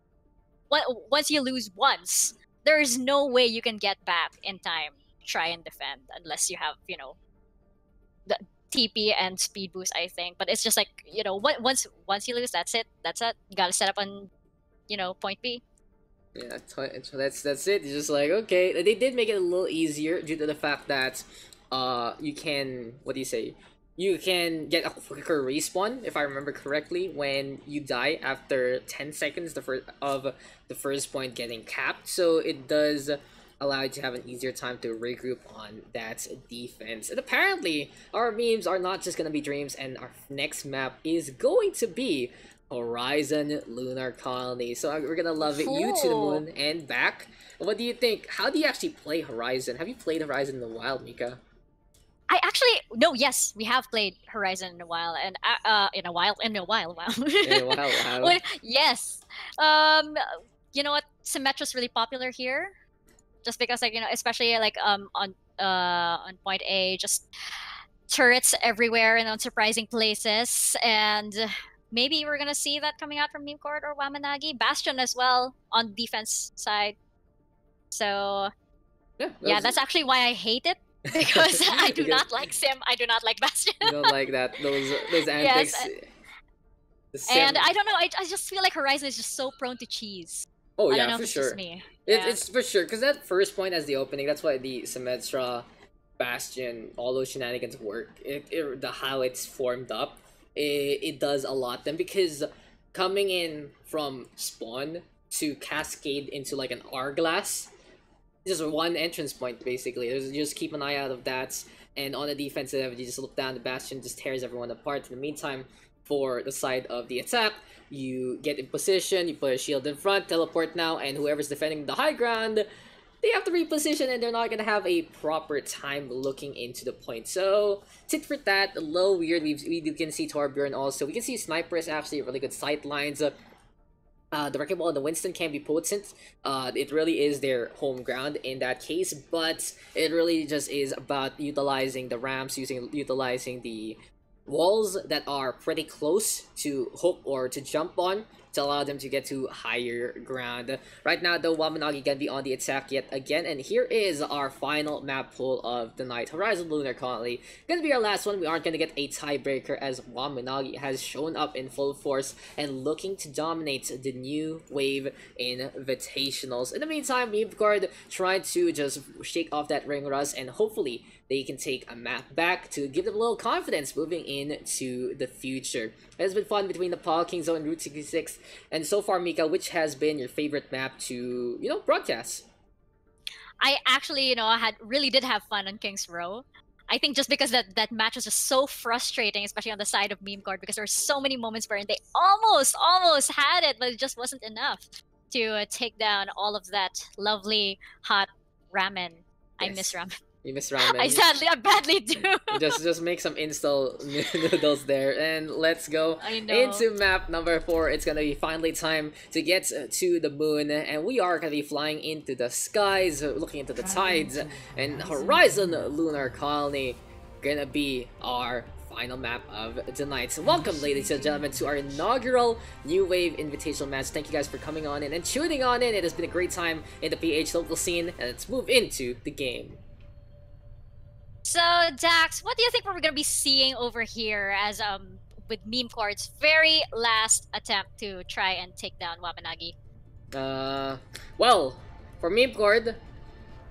once, there is no way you can get back in time to try and defend unless you have the TP and speed boost, I think. But it's just like once you lose, that's it. You gotta set up on point B. Yeah, that's it. It's just like, okay, they did make it a little easier due to the fact that you can, what do you say, you can get a quicker respawn, if I remember correctly, when you die after 10 seconds the first point getting capped. So it does allow you to have an easier time to regroup on that defense. And apparently our memes are not just gonna be dreams, and our next map is going to be Horizon Lunar Colony. So we're gonna love it. Cool. You to the moon and back. What do you think? How do you actually play Horizon? Have you played Horizon in a while, Mika? I actually no. Yes, we have played Horizon in a while, and in a while. Well, yes. You know what? Symmetra's really popular here, just because especially on point A, just turrets everywhere in unsurprising places, and maybe we're gonna see that coming out from Memecord or Wamen. Bastion as well on defense side. So yeah, that's actually why I hate it, because I do not like Sim. I do not like Bastion. You don't like that those antics. Yes, and I don't know. I just feel like Horizon is just so prone to cheese. Oh yeah, I don't know for if it's sure. Just me. It's for sure, because that first point as the opening, that's why the Symmetra, Bastion, all those shenanigans work. How it's formed up. It does a lot then, because coming in from spawn to cascade into like an hourglass, just one entrance point basically. You just keep an eye out of that, and on the defensive, you just look down, the Bastion just tears everyone apart. In the meantime, for the side of the attack, you get in position, you put a shield in front, teleport now, and whoever's defending the high ground, they have to reposition, and they're not gonna have a proper time looking into the point. So tit for tat, a little weird. We can see Torbjorn also. We can see Sniper is actually really good sight lines. The Wrecking Ball and the Winston can be potent. It really is their home ground in that case, but it really just is about utilizing the ramps, utilizing the walls that are pretty close to hook or to jump on to allow them to get to higher ground. Right now, though, Wamen gonna be on the attack yet again, and here is our final map pull of the night. Horizon Lunar currently gonna be our last one. We aren't gonna get a tiebreaker as Wamen has shown up in full force and looking to dominate the new wave Invitationals. In the meantime, Memecord trying to just shake off that ring rust, and hopefully they can take a map back to give them a little confidence moving into the future. It has been fun between Nepal, King Zone, and Route 66. And so far, Mika, which has been your favorite map to, broadcast? I actually, I really did have fun on King's Row. I think just because that match was just so frustrating, especially on the side of Memecord, because there were so many moments where they almost had it, but it just wasn't enough to take down all of that lovely hot ramen. Yes. I miss ramen. You miss ramen. I badly do. just make some install noodles there, and let's go into map number 4. It's gonna be finally time to get to the moon, and we are gonna be flying into the skies, looking into the tides, and Horizon Lunar Colony gonna be our final map of the night. Welcome, ladies and gentlemen, to our inaugural New Wave Invitational match. Thank you guys for coming on in and tuning on in. It has been a great time in the PH local scene, and let's move into the game. So, Daks, what do you think we're going to be seeing over here as with Memecord's very last attempt to try and take down Wamen? Well, for Memecord,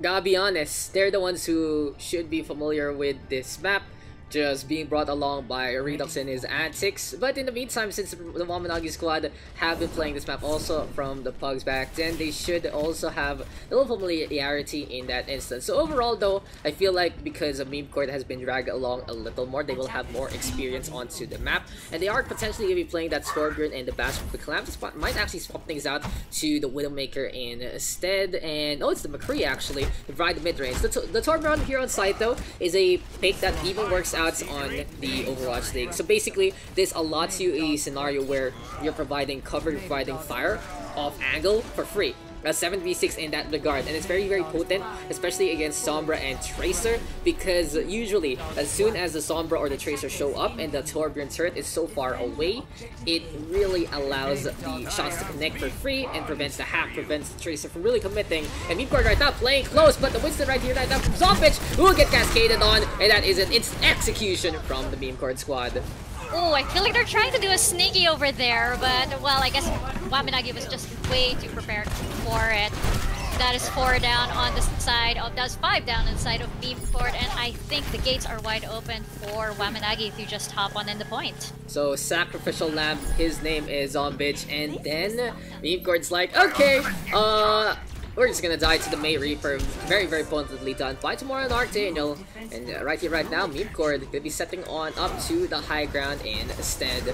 gotta be honest, they're the ones who should be familiar with this map, just being brought along by Redux and his antics. But in the meantime, since the Wamen squad have been playing this map also from the Pugs back then, they should also have a little familiarity in that instance. So overall though, I feel like because Memecord has been dragged along a little more, they will have more experience onto the map, and they are potentially going to be playing that Torbjorn and the Bash of the Calamity might actually swap things out to the Widowmaker instead, and it's the McCree actually to provide the mid-range. The Torbjorn here on site though is a pick that even works out on the Overwatch League. So basically, this allots you a scenario where you're providing cover, providing fire off angle for free. A 7v6 in that regard, and it's very potent, especially against Sombra and Tracer, because usually as soon as the Sombra or the Tracer show up and the Torbjorn turret is so far away, it really allows the shots to connect for free and prevents the hack, prevents the Tracer from really committing. And Memecord right now playing close, but the Winston right here right now from Zombich will get cascaded on, and that is an instant execution from the Memecord squad. Oh, I feel like they're trying to do a sneaky over there, but, well, I guess Wamen was just way too prepared for it. That is 4 down on the side of, that's 5 down on the side of Memecord, and I think the gates are wide open for Wamen to just hop on in the point. So, Sacrificial Lamb, his name is Zombich, and then Memecord's like, okay, we're just gonna die to the May Reaper. Very potently done by Tomorrow and Archdaniel. And right here, right now, Memecord gonna be setting on up to the high ground instead.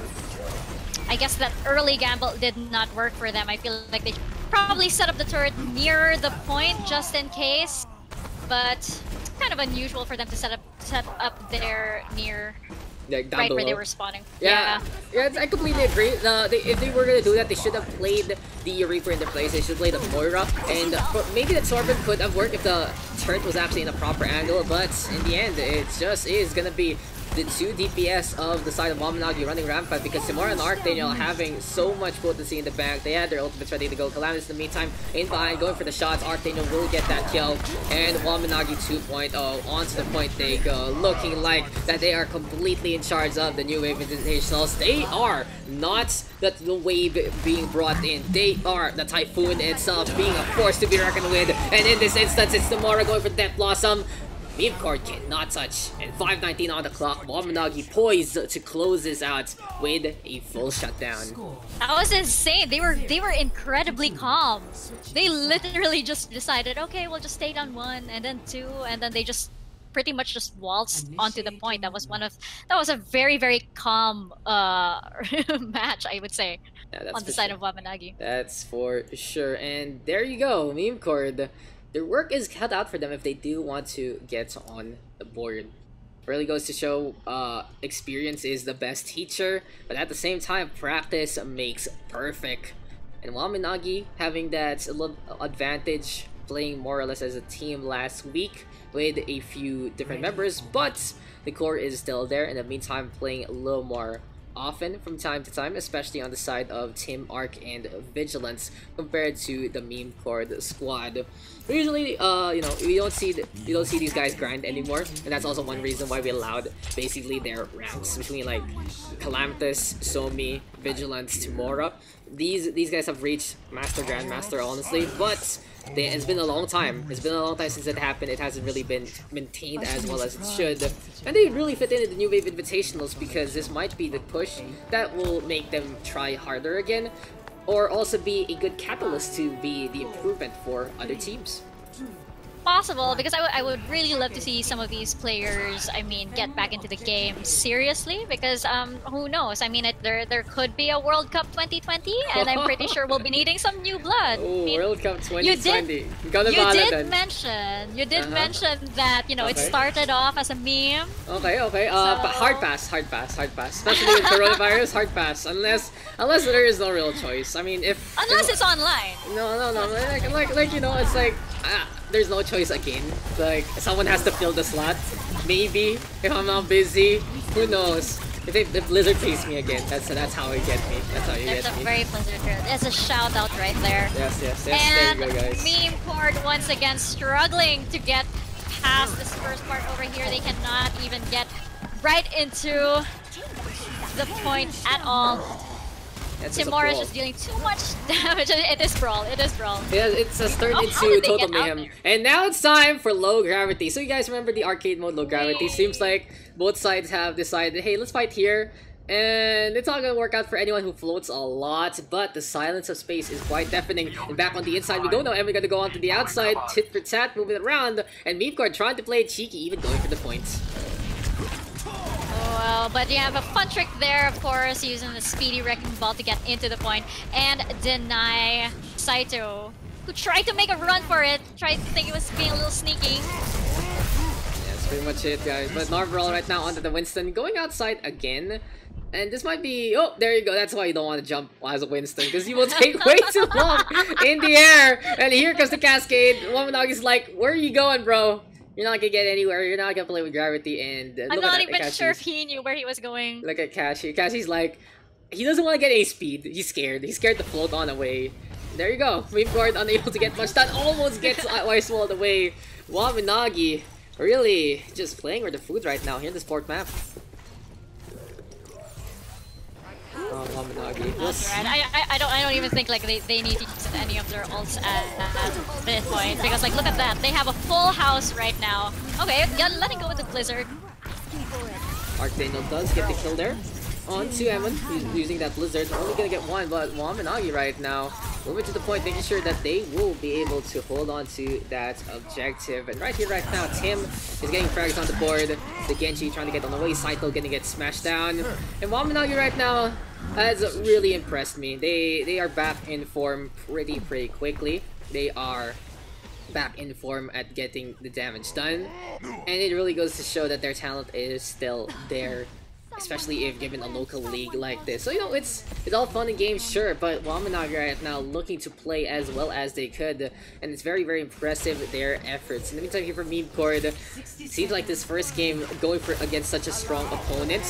I guess that early gamble did not work for them. I feel like they probably set up the turret near the point just in case. But it's kind of unusual for them to set up there near right below, where they were spawning. Yeah, I completely agree. If they were gonna do that, they should have played the Reaper in their place. They should play the Moira, and maybe the Torbjorn could have worked if the turret was actually in a proper angle. But in the end, it just is gonna be the 2 DPS of the side of Wamen running rampant, because Simora and Archdaniel having so much potency in the bank. They had their ultimates ready to go. Calamitous in the meantime in behind, going for the shots. Archdaniel will get that kill, and Wamen 2.0 onto the point they go, looking like that they are completely in charge of the New Wave Invitationals. They are not the wave being brought in. They are the Typhoon itself being a force to be reckoned with, and in this instance it's Simora going for Death Blossom. Memecord cannot touch, and 5:19 on the clock. Wamen poised to close this out with a full shutdown. That was insane. They were incredibly calm. They literally just decided, okay, we'll just stay down 1 and then 2, and then they just pretty much just waltzed onto the point. That was a very calm match, I would say, on the side of Wamen. That's for sure. And there you go, Memecord. Their work is cut out for them if they do want to get on the board. Really goes to show experience is the best teacher, but at the same time, practice makes perfect. And Wamen having that little advantage, playing more or less as a team last week with a few different members, but the core is still there. In the meantime, playing a little more often from time to time, especially on the side of Team Arc and Vigilance compared to the Memecord squad. Usually, you know, we don't see these guys grind anymore, and that's also one reason why we allowed basically their ranks between like Calamitous, Somi, Vigilance, Timora. These guys have reached Master Grandmaster, honestly, but it's been a long time. It's been a long time since it happened. It hasn't really been maintained as well as it should. And they really fit into the New Wave Invitationals because this might be the push that will make them try harder again, or also be a good catalyst to be the improvement for other teams. Possible, because I would really love to see some of these players, I mean, get back into the game seriously, because who knows, I mean, there could be a World Cup 2020, and I'm pretty sure we'll be needing some new blood. Oh, I mean, World Cup 2020. You did mention that, you know, it started off as a meme. Okay. But hard pass, especially with coronavirus, hard pass, unless there is no real choice. I mean, unless it's online. No, like you know, it's like there's no choice again. Like someone has to fill the slot. Maybe if I'm not busy, who knows? If Blizzard pays me again, that's how you get me. That's how you get me. That's a very Blizzard girl. There's a shout out right there. Yes. And there you go, guys. Memecord once again struggling to get past this first part over here. They cannot even get right into the point at all. Timora is just dealing too much damage. It is brawl. Yeah, it's just turned into total mayhem. And now it's time for low gravity. So you guys remember the arcade mode low gravity? Seems like both sides have decided, hey, let's fight here. And it's not gonna work out for anyone who floats a lot, but the silence of space is quite deafening. And back on the inside we go now, and we're gonna go on to the outside, tit for tat, moving around, and Memecord trying to play it cheeky, even going for the points. Well, but you have a fun trick there, of course, using the speedy wrecking ball to get into the point and deny Saito, who tried to make a run for it, tried to think it was being a little sneaky. Yeah, that's pretty much it, guys. But Narvaral right now onto the Winston, going outside again. And this might be... Oh, there you go. That's why you don't want to jump as a Winston, because you will take way too long in the air. And here comes the Cascade. Wamanagi's like, where are you going, bro? You're not gonna get anywhere. You're not gonna play with gravity. And I'm not even sure if he knew where he was going. Look at Kashi. Kashi's like, he doesn't want to get any speed. He's scared. He's scared to float on away. There you go. Memecord unable to get much done. Almost gets Ice Walled away. Wamen really just playing with the food right now here in this fourth map. Oh, Wamen. That's right. I don't even think like they need to use any of their ults at this point, because like look at that, they have a full house right now. Okay, yeah, letting go with the Blizzard. Archdaniel does get the kill there on to Eamon. He's using that Blizzard. Only gonna get one, but Wamen right now moving to the point, making sure that they will be able to hold on to that objective. And right here, right now, Tim is getting frags on the board. The Genji trying to get on the way. Saito gonna get smashed down. And Wamen right now has really impressed me. They are back in form pretty quickly. They are back in form at getting the damage done. And it really goes to show that their talent is still there, especially if given a local league like this. So, you know, it's all fun and games, sure, but Wamen right now looking to play as well as they could, and it's very impressive, their efforts. In the meantime, here for Memecord, seems like this first game going for against such a strong opponent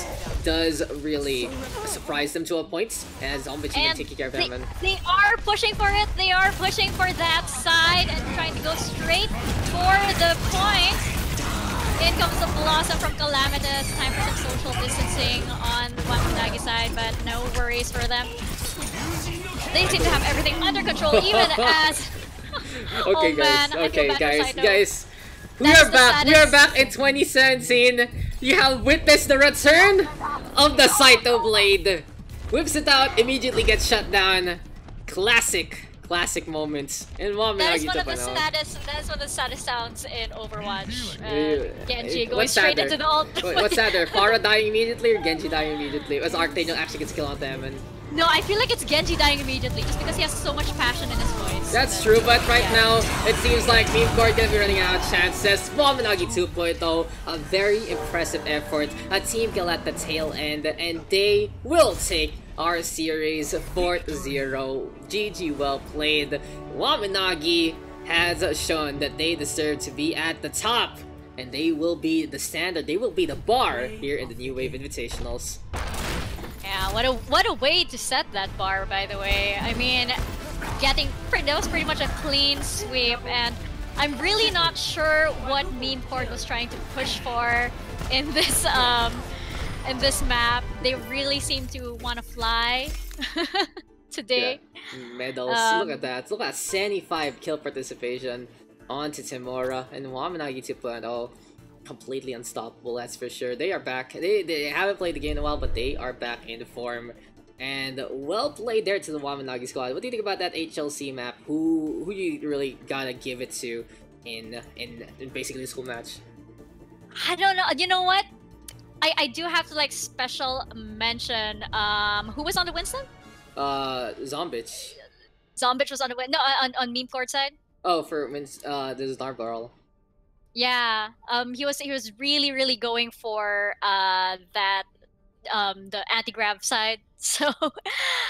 does really surprise them to a point, as Zombie even taking care of them. They are pushing for it, they are pushing for that side and trying to go straight for the point. In comes the Blossom from Calamitous. Time for some social distancing on the Wamen side, but no worries for them. They seem to have everything under control, even as... Okay, guys, we are back in 2017. You have witnessed the return of the Saito Blade. Whips it out, immediately gets shut down. Classic moments. And that is one of the saddest sounds in Overwatch. Genji going straight into the ult. What's sadder? Pharah dying immediately or Genji dying immediately? As Archdaniel actually gets killed on them. And no, I feel like it's Genji dying immediately just because he has so much passion in his voice. That's true, but right now it seems like Memecord gonna be running out of chances. Wamen 2.0, a very impressive effort. A team kill at the tail end, and they will take our series 4-0. GG, well played. Wamen has shown that they deserve to be at the top, and they will be the standard, they will be the bar here in the New Wave Invitationals. Yeah, what a way to set that bar, by the way. I mean, that was pretty much a clean sweep, and I'm really not sure what Memecord was trying to push for in this map. They really seem to want to fly Yeah, today. medals. Look at Um, that. Look at 75 kill participation onto Timora and Wamanagi 2.0. Completely unstoppable, that's for sure. They are back. They haven't played the game in a while, but they are back in form. And well played there to the Wamanagi squad. What do you think about that HLC map? Who you really gotta give it to in basically this whole match? I don't know. You know what? I do have to like special mention who was on the Winston? Zombich. Zombich was on the win. No, on meme court side. Oh, for this is Narbarl. Yeah. He was really going for that the anti-grav side. So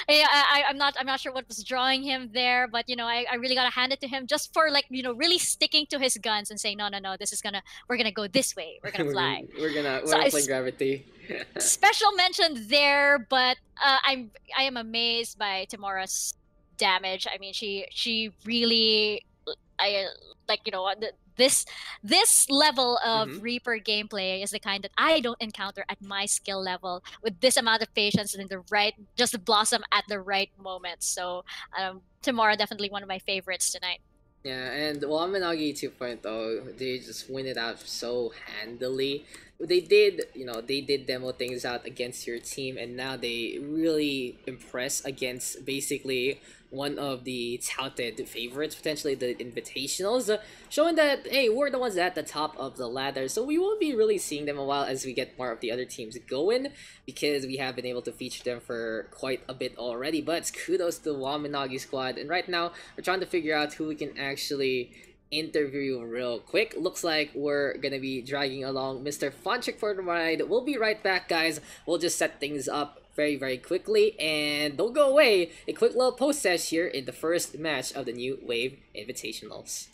yeah, I'm not sure what was drawing him there, but I really gotta hand it to him just for like really sticking to his guns and saying no, we're gonna go this way, we're gonna fly. So We're playing Gravity. special mention there, but I am amazed by Timora's damage. I mean, she really I like this level of Mhm. Reaper gameplay is the kind that I don't encounter at my skill level with this amount of patience and just blossom at the right moment. So Timora definitely one of my favorites tonight. Yeah, and Wamanagi 2.0, they just win it out so handily. They did demo things out against your team, and now they really impress against basically one of the touted favorites, potentially the Invitationals, showing that, hey, we're the ones at the top of the ladder, so we won't be really seeing them a while as we get more of the other teams going, because we have been able to feature them for quite a bit already. But kudos to the Wamanagi squad, and right now, we're trying to figure out who we can actually interview real quick. Looks like we're gonna be dragging along Mr. Funchick for the ride. We'll be right back, guys. We'll just set things up very quickly, and don't go away. A quick little post sesh here in the first match of the new Wave Invitationals.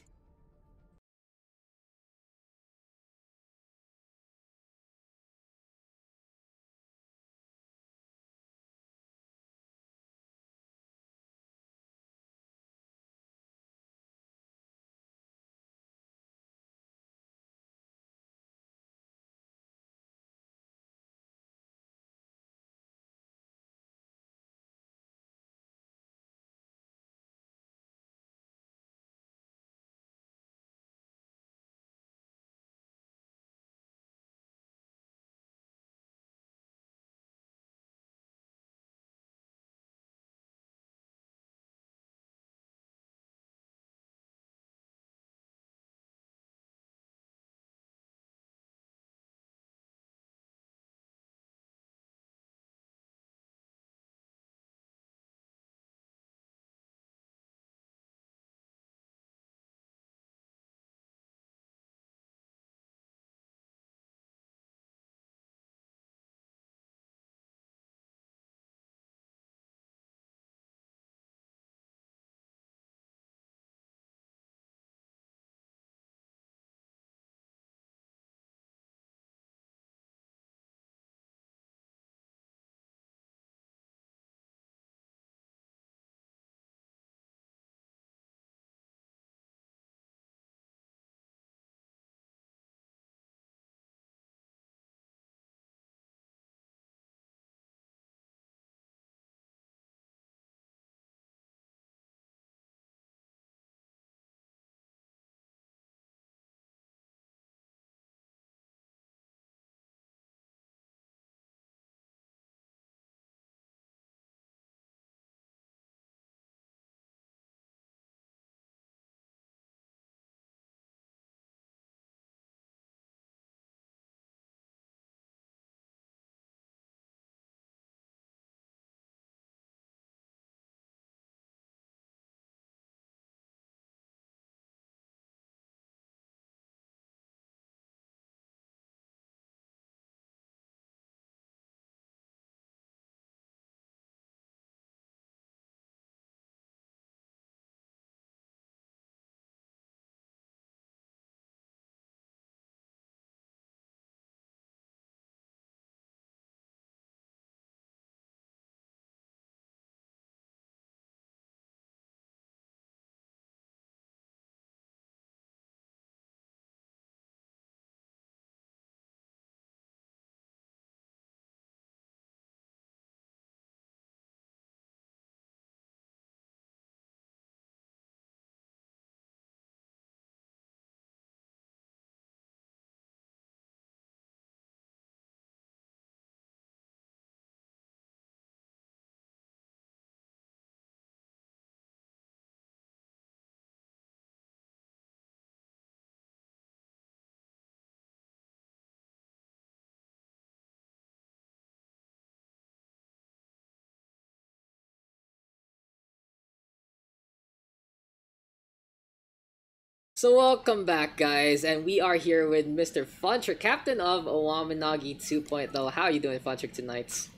So welcome back, guys, and we are here with Mr. Funtrick, captain of Wamen 2.0. How are you doing, Funtrick, tonight?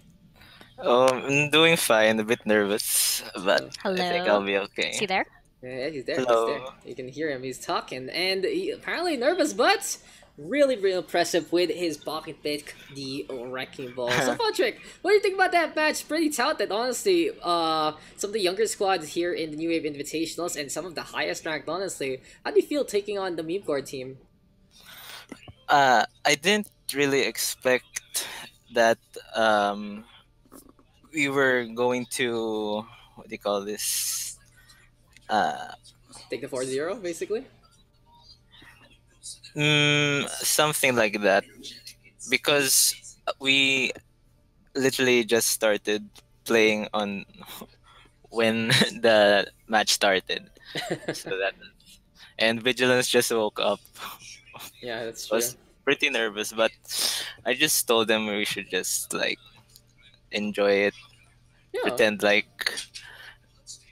I'm doing fine, a bit nervous, but Uh, I think I'll Hello. be Is he okay. there? yeah, he's there. He's there. Hello. You can hear him. He's talking, and he apparently nervous, but really, really impressive with his pocket pick, the wrecking ball. So, Funtrick, what do you think about that match? Pretty talented, honestly. Some of the younger squads here in the New Wave Invitationals, and some of the highest ranked, honestly. How do you feel taking on the Memecord team? I didn't really expect that we were going to, what do you call this? Uh, Take the 4-0, basically. Something like that. Because we literally just started playing on when the match started. So that, and Vigilance just woke up. Yeah, that's true. Was pretty nervous, but I just told them we should just like enjoy it, Yeah, pretend like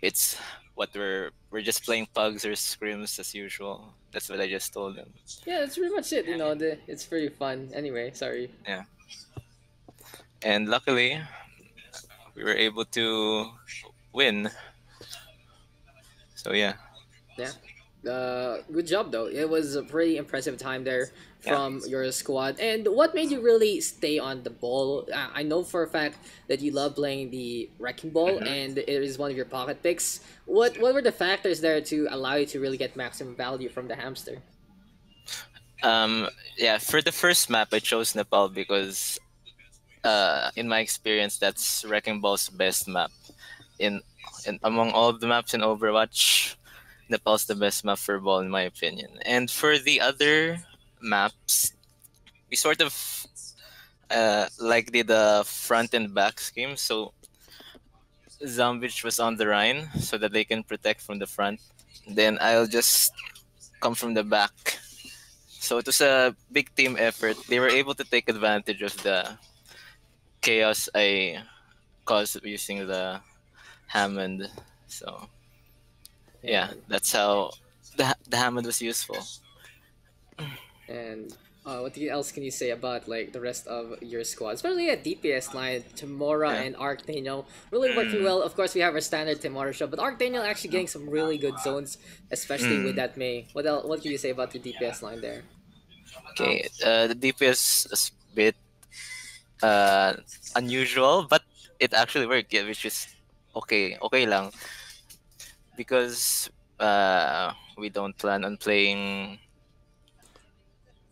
it's what we're just playing pugs or scrims as usual. That's what I just told them. yeah, that's pretty much it. It's pretty fun. Anyway, sorry. Yeah, and luckily we were able to win. So yeah, Yeah. Good job though. It was a pretty impressive time there yeah. from your squad. And what made you really stay on the ball? I know for a fact that you love playing the wrecking ball, hmm and it is one of your pocket picks. What were the factors there to allow you to really get maximum value from the hamster? Yeah. For the first map, I chose Nepal because, in my experience, that's Wrecking Ball's best map. In, in among all the maps in Overwatch, Nepal's the best map for ball in my opinion. And for the other maps, we sort of like did a front and back scheme. So Zombich was on the Rhine so that they can protect from the front. Then I'll just come from the back. So it was a big team effort. They were able to take advantage of the chaos I caused using the Hammond. So yeah, And that's how the Hammond was useful. And else can you say about like the rest of your squad, especially at DPS line, Timora Yeah. and Arc Daniel really working Mm, well. Of course, we have our standard Timora show, but Arc Daniel actually getting some really good zones, especially with mm. that May. What else? What can you say about the DPS line there? Okay, the DPS is a bit uh, unusual, but it actually worked, yeah, which is okay lang. Because we don't plan on playing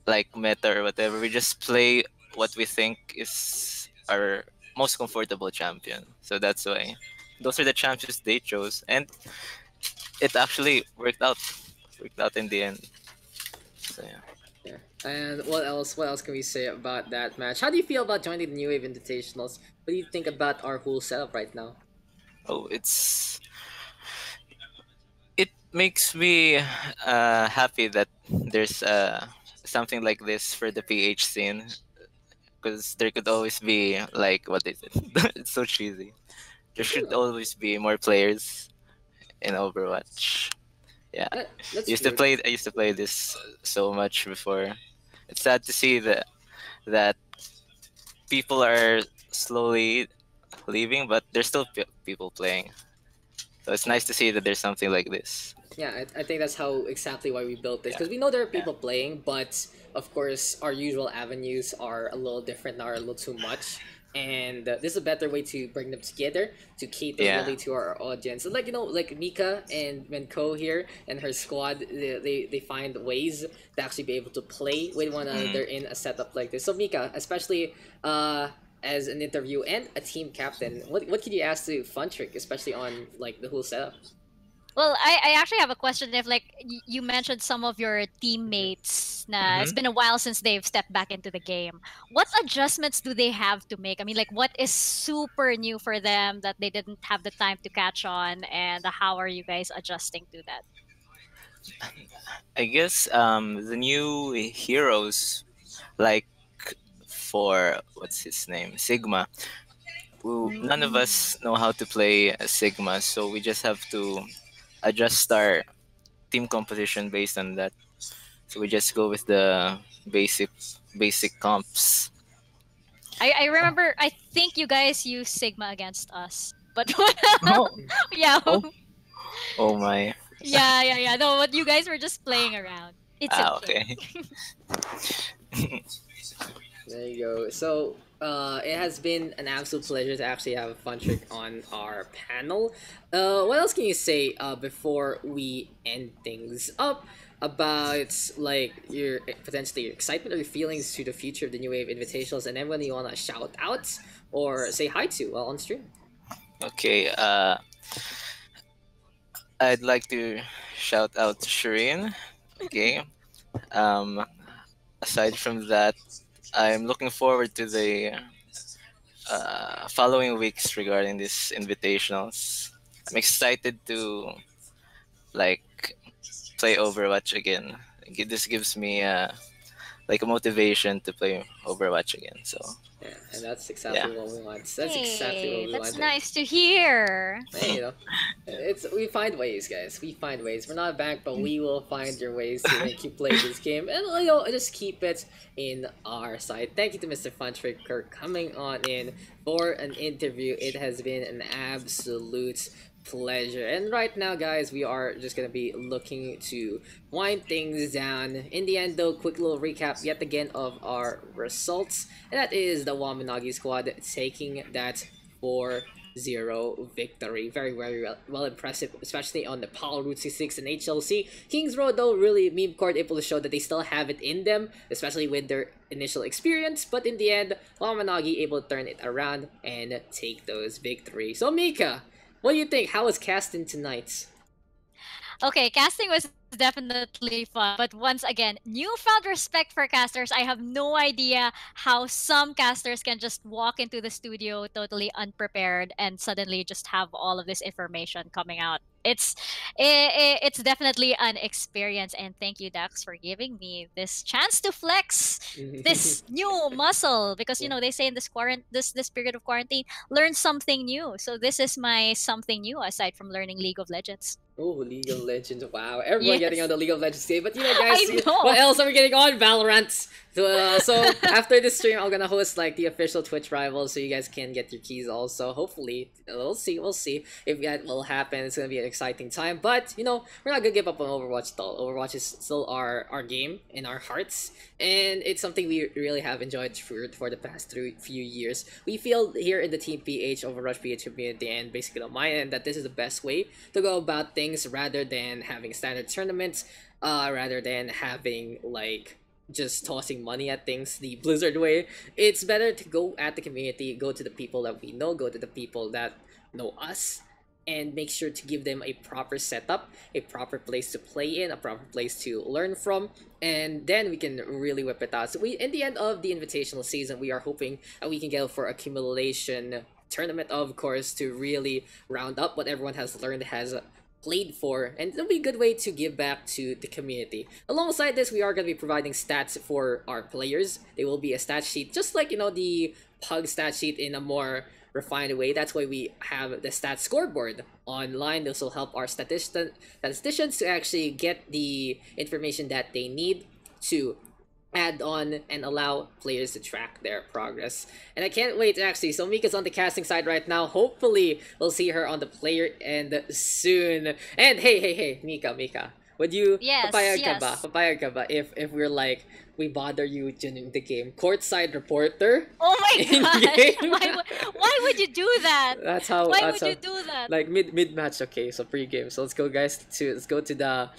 like meta or whatever. We just play what we think is our most comfortable champion. So that's why those are the champions they chose, and it actually worked out in the end. So yeah. Yeah. And what else? What else can we say about that match? How do you feel about joining the New Wave Invitationals? What do you think about our whole setup right now? Oh, it makes me happy that there's something like this for the PH scene, because there could always be like, what is it? It's so cheesy. There It's true should though. always be more players in Overwatch. Yeah, That's true. I used to play this so much before. It's sad to see that people are slowly leaving, but there's still people playing. So it's nice to see that there's something like this. Yeah, I think that's how exactly why we built this Yeah, because we know there are yeah. people playing, but of course our usual avenues are a little different now, are a little too much, and this is a better way to bring them together to cater Yeah. really to our audience. And like like Mika and Menko here and her squad, they find ways to actually be able to play with one Mm. another in a setup like this. So Mika, especially as an interview and a team captain, what could you ask to Funtrick, especially on like the whole setup? Well, I actually have a question. If like you mentioned some of your teammates, it's hmm been a while since they've stepped back into the game. What adjustments do they have to make? I mean, like what is super new for them that they didn't have the time to catch on, and how are you guys adjusting to that? I guess the new heroes, like, for what's his name, Sigma. None of Mm. us know how to play Sigma, so we just have to adjust our team composition based on that. So we just go with the basic basic comps. I remember. I think you guys use Sigma against us, but Oh, yeah, oh, oh my. yeah. No, but you guys were just playing around. It's Ah, okay. okay. There you go. So, it has been an absolute pleasure to actually have a fun trick on our panel. What else can you say before we end things up about like your potentially your excitement or your feelings to the future of the New Wave Invitationals, and anyone you wanna shout out or say hi to while on stream? Okay. I'd like to shout out to Shireen. Okay. Um, aside from that, I'm looking forward to the following weeks regarding this invitationals. I'm excited to like play Overwatch again. This gives me like a motivation to play Overwatch again. So Yeah, and that's yeah, exactly what we want. That's exactly what Hey, we that's want. nice to hear. Hey, it's we find ways, guys. We find ways. We're not a bank, but we will find your ways to make you play this game, and just keep it in our side. Thank you to Mr. Funtricker coming on in for an interview. It has been an absolute pleasure. And right now, guys, we are just gonna be looking to wind things down. In the end, though, quick little recap yet again of our results, and that is the Wamen squad taking that 4-0 victory. Very well impressive, especially on Nepal, Route 66, and HLC. Kings Road, though, really Memecord able to show that they still have it in them, especially with their initial experience. But in the end, Wamanagi able to turn it around and take those victories. So Mika, what do you think? How was casting tonight? Okay, casting was definitely fun, but once again, newfound respect for casters. I have no idea how some casters can just walk into the studio totally unprepared and suddenly just have all of this information coming out. It's definitely an experience, and thank you, Dax, for giving me this chance to flex this new muscle, because Yeah. they say in this period of quarantine, learn something new. So this is my something new aside from learning League of Legends. Oh, League of Legends! Wow, everyone getting on Yes. the League of Legends game. But guys, I know. what else are we getting on? Valorant. So after this stream, I'm gonna host like the official Twitch rivals, so you guys can get your keys. Also, hopefully, we'll see. We'll see if that will happen. It's gonna be an exciting time. But we're not gonna give up on Overwatch though. Overwatch is still our game in our hearts, and it's something we really have enjoyed for the past few years. We feel here in the Team PH Overwatch PH community, and basically on my end, that this is the best way to go about things rather than having standard tournaments, rather than having like just tossing money at things the Blizzard way. It's better to go at the community, go to the people that we know, go to the people that know us, and make sure to give them a proper setup, a proper place to play in, a proper place to learn from, and then we can really whip it out. So in the end of the invitational season, we are hoping that we can get for accumulation tournament, of course, to really round up what everyone has learned, has played for, and it'll be a good way to give back to the community. Alongside this, we are going to be providing stats for our players. They will be a stat sheet, just like the pug stat sheet in a more refined way. That's why we have the stat scoreboard online. This will help our statisticians to actually get the information that they need to add on and allow players to track their progress. And I can't wait actually. So Mika's on the casting side right now. Hopefully we'll see her on the player end soon. And hey, Mika. Would you Yes, papayag ka yes. ba? Papayag ka ba if we're like we bother you during the game? Courtside reporter? Oh my In gosh! game? Why would you do that? That's how. Why That's would you how. do that? Like mid match, okay. So pre-game. So let's go, guys. Let's go to the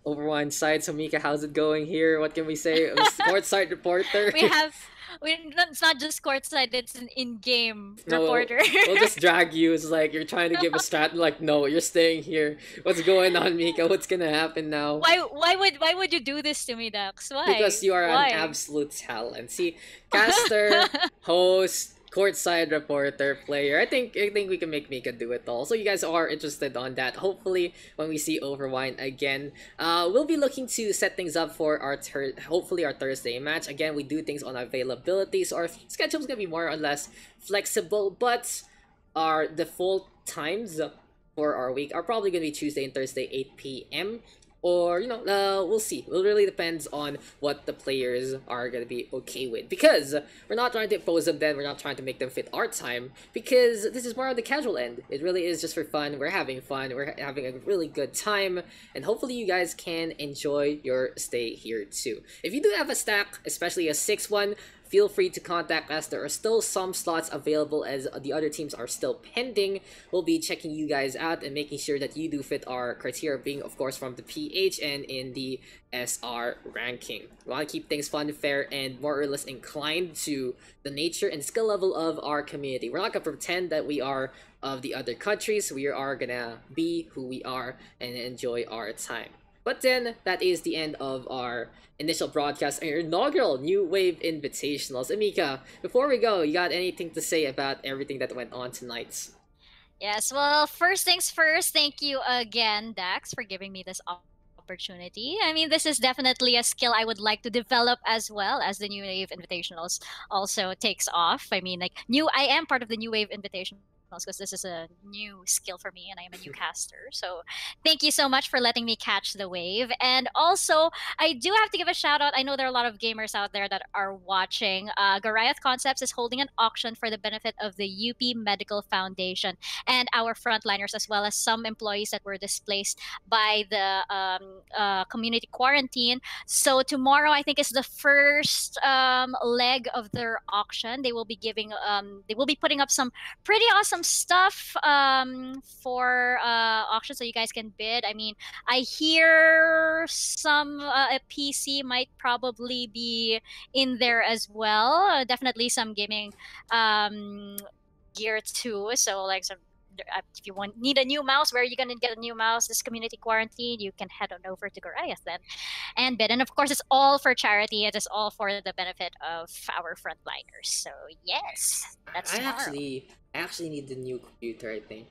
Overwine side. So Mika, how's it going here? What can we say? Courtside reporter. we have it's not just courtside, it's an in-game No, reporter. we'll just drag you. It's like you're trying to give a strat. Like, no, you're staying here. What's going on, Mika? What's gonna happen now? Why would you do this to me, Dax? Why? Because you are Why? an absolute talent. See, caster, host, courtside reporter, player. I think we can make Mika do it all. So you guys are interested on that. Hopefully, when we see Overwine again, we'll be looking to set things up for our hopefully our Thursday match. Again, we do things on availability, so our schedule's gonna be more or less flexible, but our default times for our week are probably going to be Tuesday and Thursday, 8 p.m. Or, we'll see. It really depends on what the players are going to be okay with. Because we're not trying to impose them then, we're not trying to make them fit our time. Because this is more on the casual end. It really is just for fun. We're having fun. We're having a really good time. And hopefully you guys can enjoy your stay here too. If you do have a stack, especially a 6-1, feel free to contact us. There are still some slots available as the other teams are still pending. We'll be checking you guys out and making sure that you do fit our criteria, being of course from the PH and in the SR ranking. We want to keep things fun, fair, and more or less inclined to the nature and skill level of our community. We're not going to pretend that we are of the other countries. We are gonna be who we are and enjoy our time. But then, that is the end of our initial broadcast and your inaugural New Wave Invitationals. Mika, before we go, you got anything to say about everything that went on tonight? Yes, well, first things first, thank you again, Dax, for giving me this opportunity. I mean, this is definitely a skill I would like to develop as well as the New Wave Invitationals also takes off. I mean, I am part of the New Wave Invitationals because this is a new skill for me and I am a new caster. So thank you so much for letting me catch the wave. And also, I do have to give a shout out. I know there are a lot of gamers out there that are watching. Goliath Concepts is holding an auction for the benefit of the UP Medical Foundation and our frontliners, as well as some employees that were displaced by the community quarantine. So tomorrow, I think, is the first leg of their auction. They will be putting up some pretty awesome stuff for auction, so you guys can bid. I mean, I hear some a PC might probably be in there as well. Definitely some gaming gear too. So like some. If you need a new mouse, where are you gonna get a new mouse this community quarantine? You can head on over to Goliath then and bid. And of course, it's all for charity. It is all for the benefit of our frontliners. So yes, that's tomorrow. I actually need the new computer. I think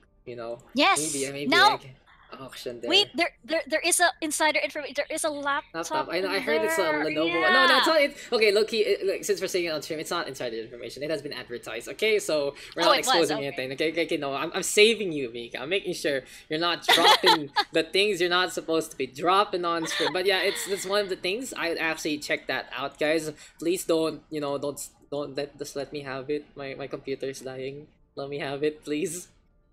Yes. Maybe now, I can auction there. wait, there is a insider information. There is a laptop. I know. I heard it's a Lenovo. Yeah. No, it's not. Okay, low-key, since we're saying it on stream, it's not insider information. It has been advertised. Okay, so we're not exposing anything. Okay. No, I'm saving you, Mika. I'm making sure you're not dropping the things you're not supposed to be dropping on stream. But yeah, it's one of the things. I would actually check that out, guys. Please don't let me have it. My computer's dying. Let me have it, please.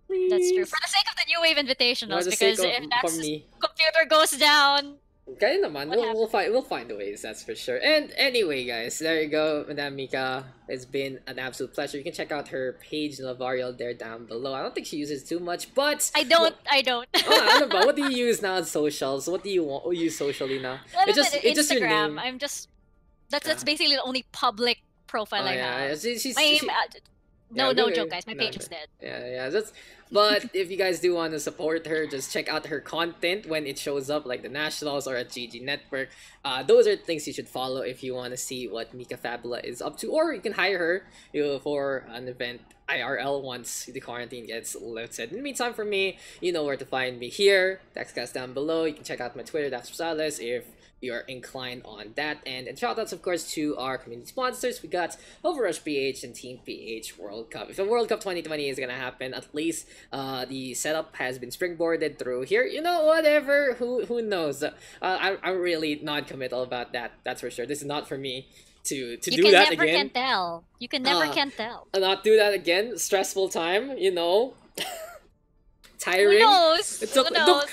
Please. That's true. For the sake of the New Wave Invitationals, because if Dax's me. computer goes down, okay, naman. We'll find the ways, that's for sure. And anyway, guys, there you go, Madam Mika. It's been an absolute pleasure. You can check out her page, Lavariel, there down below. I don't think she uses too much, but I don't. I don't know. What do you use now on socials? What do you use socially now? It's just your name. That's basically the only public profile I have. She's no joke, guys. My page is dead. Yeah. But if you guys do want to support her, just check out her content when it shows up, like the Nationals or at GG Network. Those are things you should follow if you want to see what Mika Fabula is up to, or you can hire her for an event IRL once the quarantine gets lifted. In the meantime, for me, you know where to find me here. Daxcast down below. You can check out my Twitter, Dax Rosales, if you're inclined on that. And shoutouts, of course, to our community sponsors. We got Overrush PH and Team PH World Cup. If the World Cup 2020 is gonna happen, at least the setup has been springboarded through here. Whatever. Who knows? I'm really non-committal about that. That's for sure. This is not for me to do that again. You can never can tell. You can never can tell. Not do that again. Stressful time. Tiring. Who knows?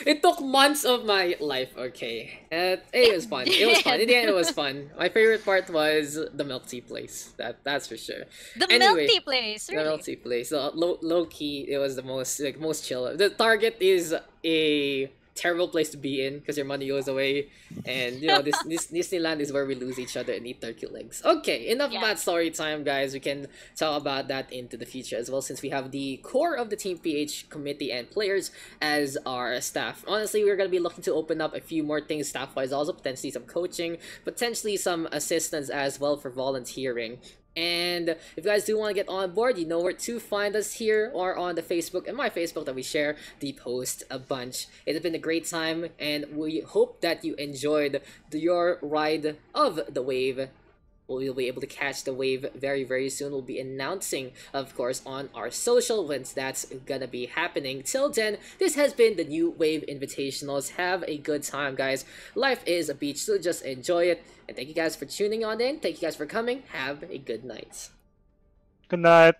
It took months of my life. Okay, it was fun. It was fun. In the end, it was fun. My favorite part was the milk tea place. That's for sure. Milk tea place. Really? The milk tea place. So low key, it was the most chill. The Target is a terrible place to be in because your money goes away, and this Disneyland is where we lose each other and eat turkey legs. Okay, enough about story time, guys. We can talk about that into the future as well, since we have the core of the Team PH committee and players as our staff. Honestly, we're gonna be looking to open up a few more things staff-wise, also potentially some coaching, potentially some assistance as well for volunteering. And if you guys do want to get on board, you know where to find us here or on the Facebook and my Facebook that we share the post a bunch. It has been a great time, and we hope that you enjoyed your ride of the wave. we'll be able to catch the wave very, very soon. We'll be announcing, of course, on our social once that's gonna be happening. Till then, this has been the New Wave Invitationals. Have a good time, guys. Life is a beach, so just enjoy it. And thank you guys for tuning on in. Thank you guys for coming. Have a good night. Good night.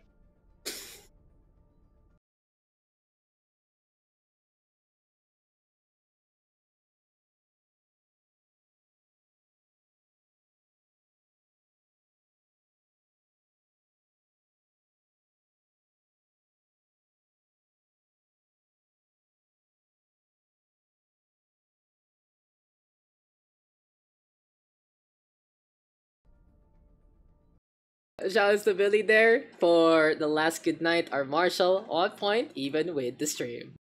Shout out to Billy there for the last good night. Our Marshall on point, even with the stream.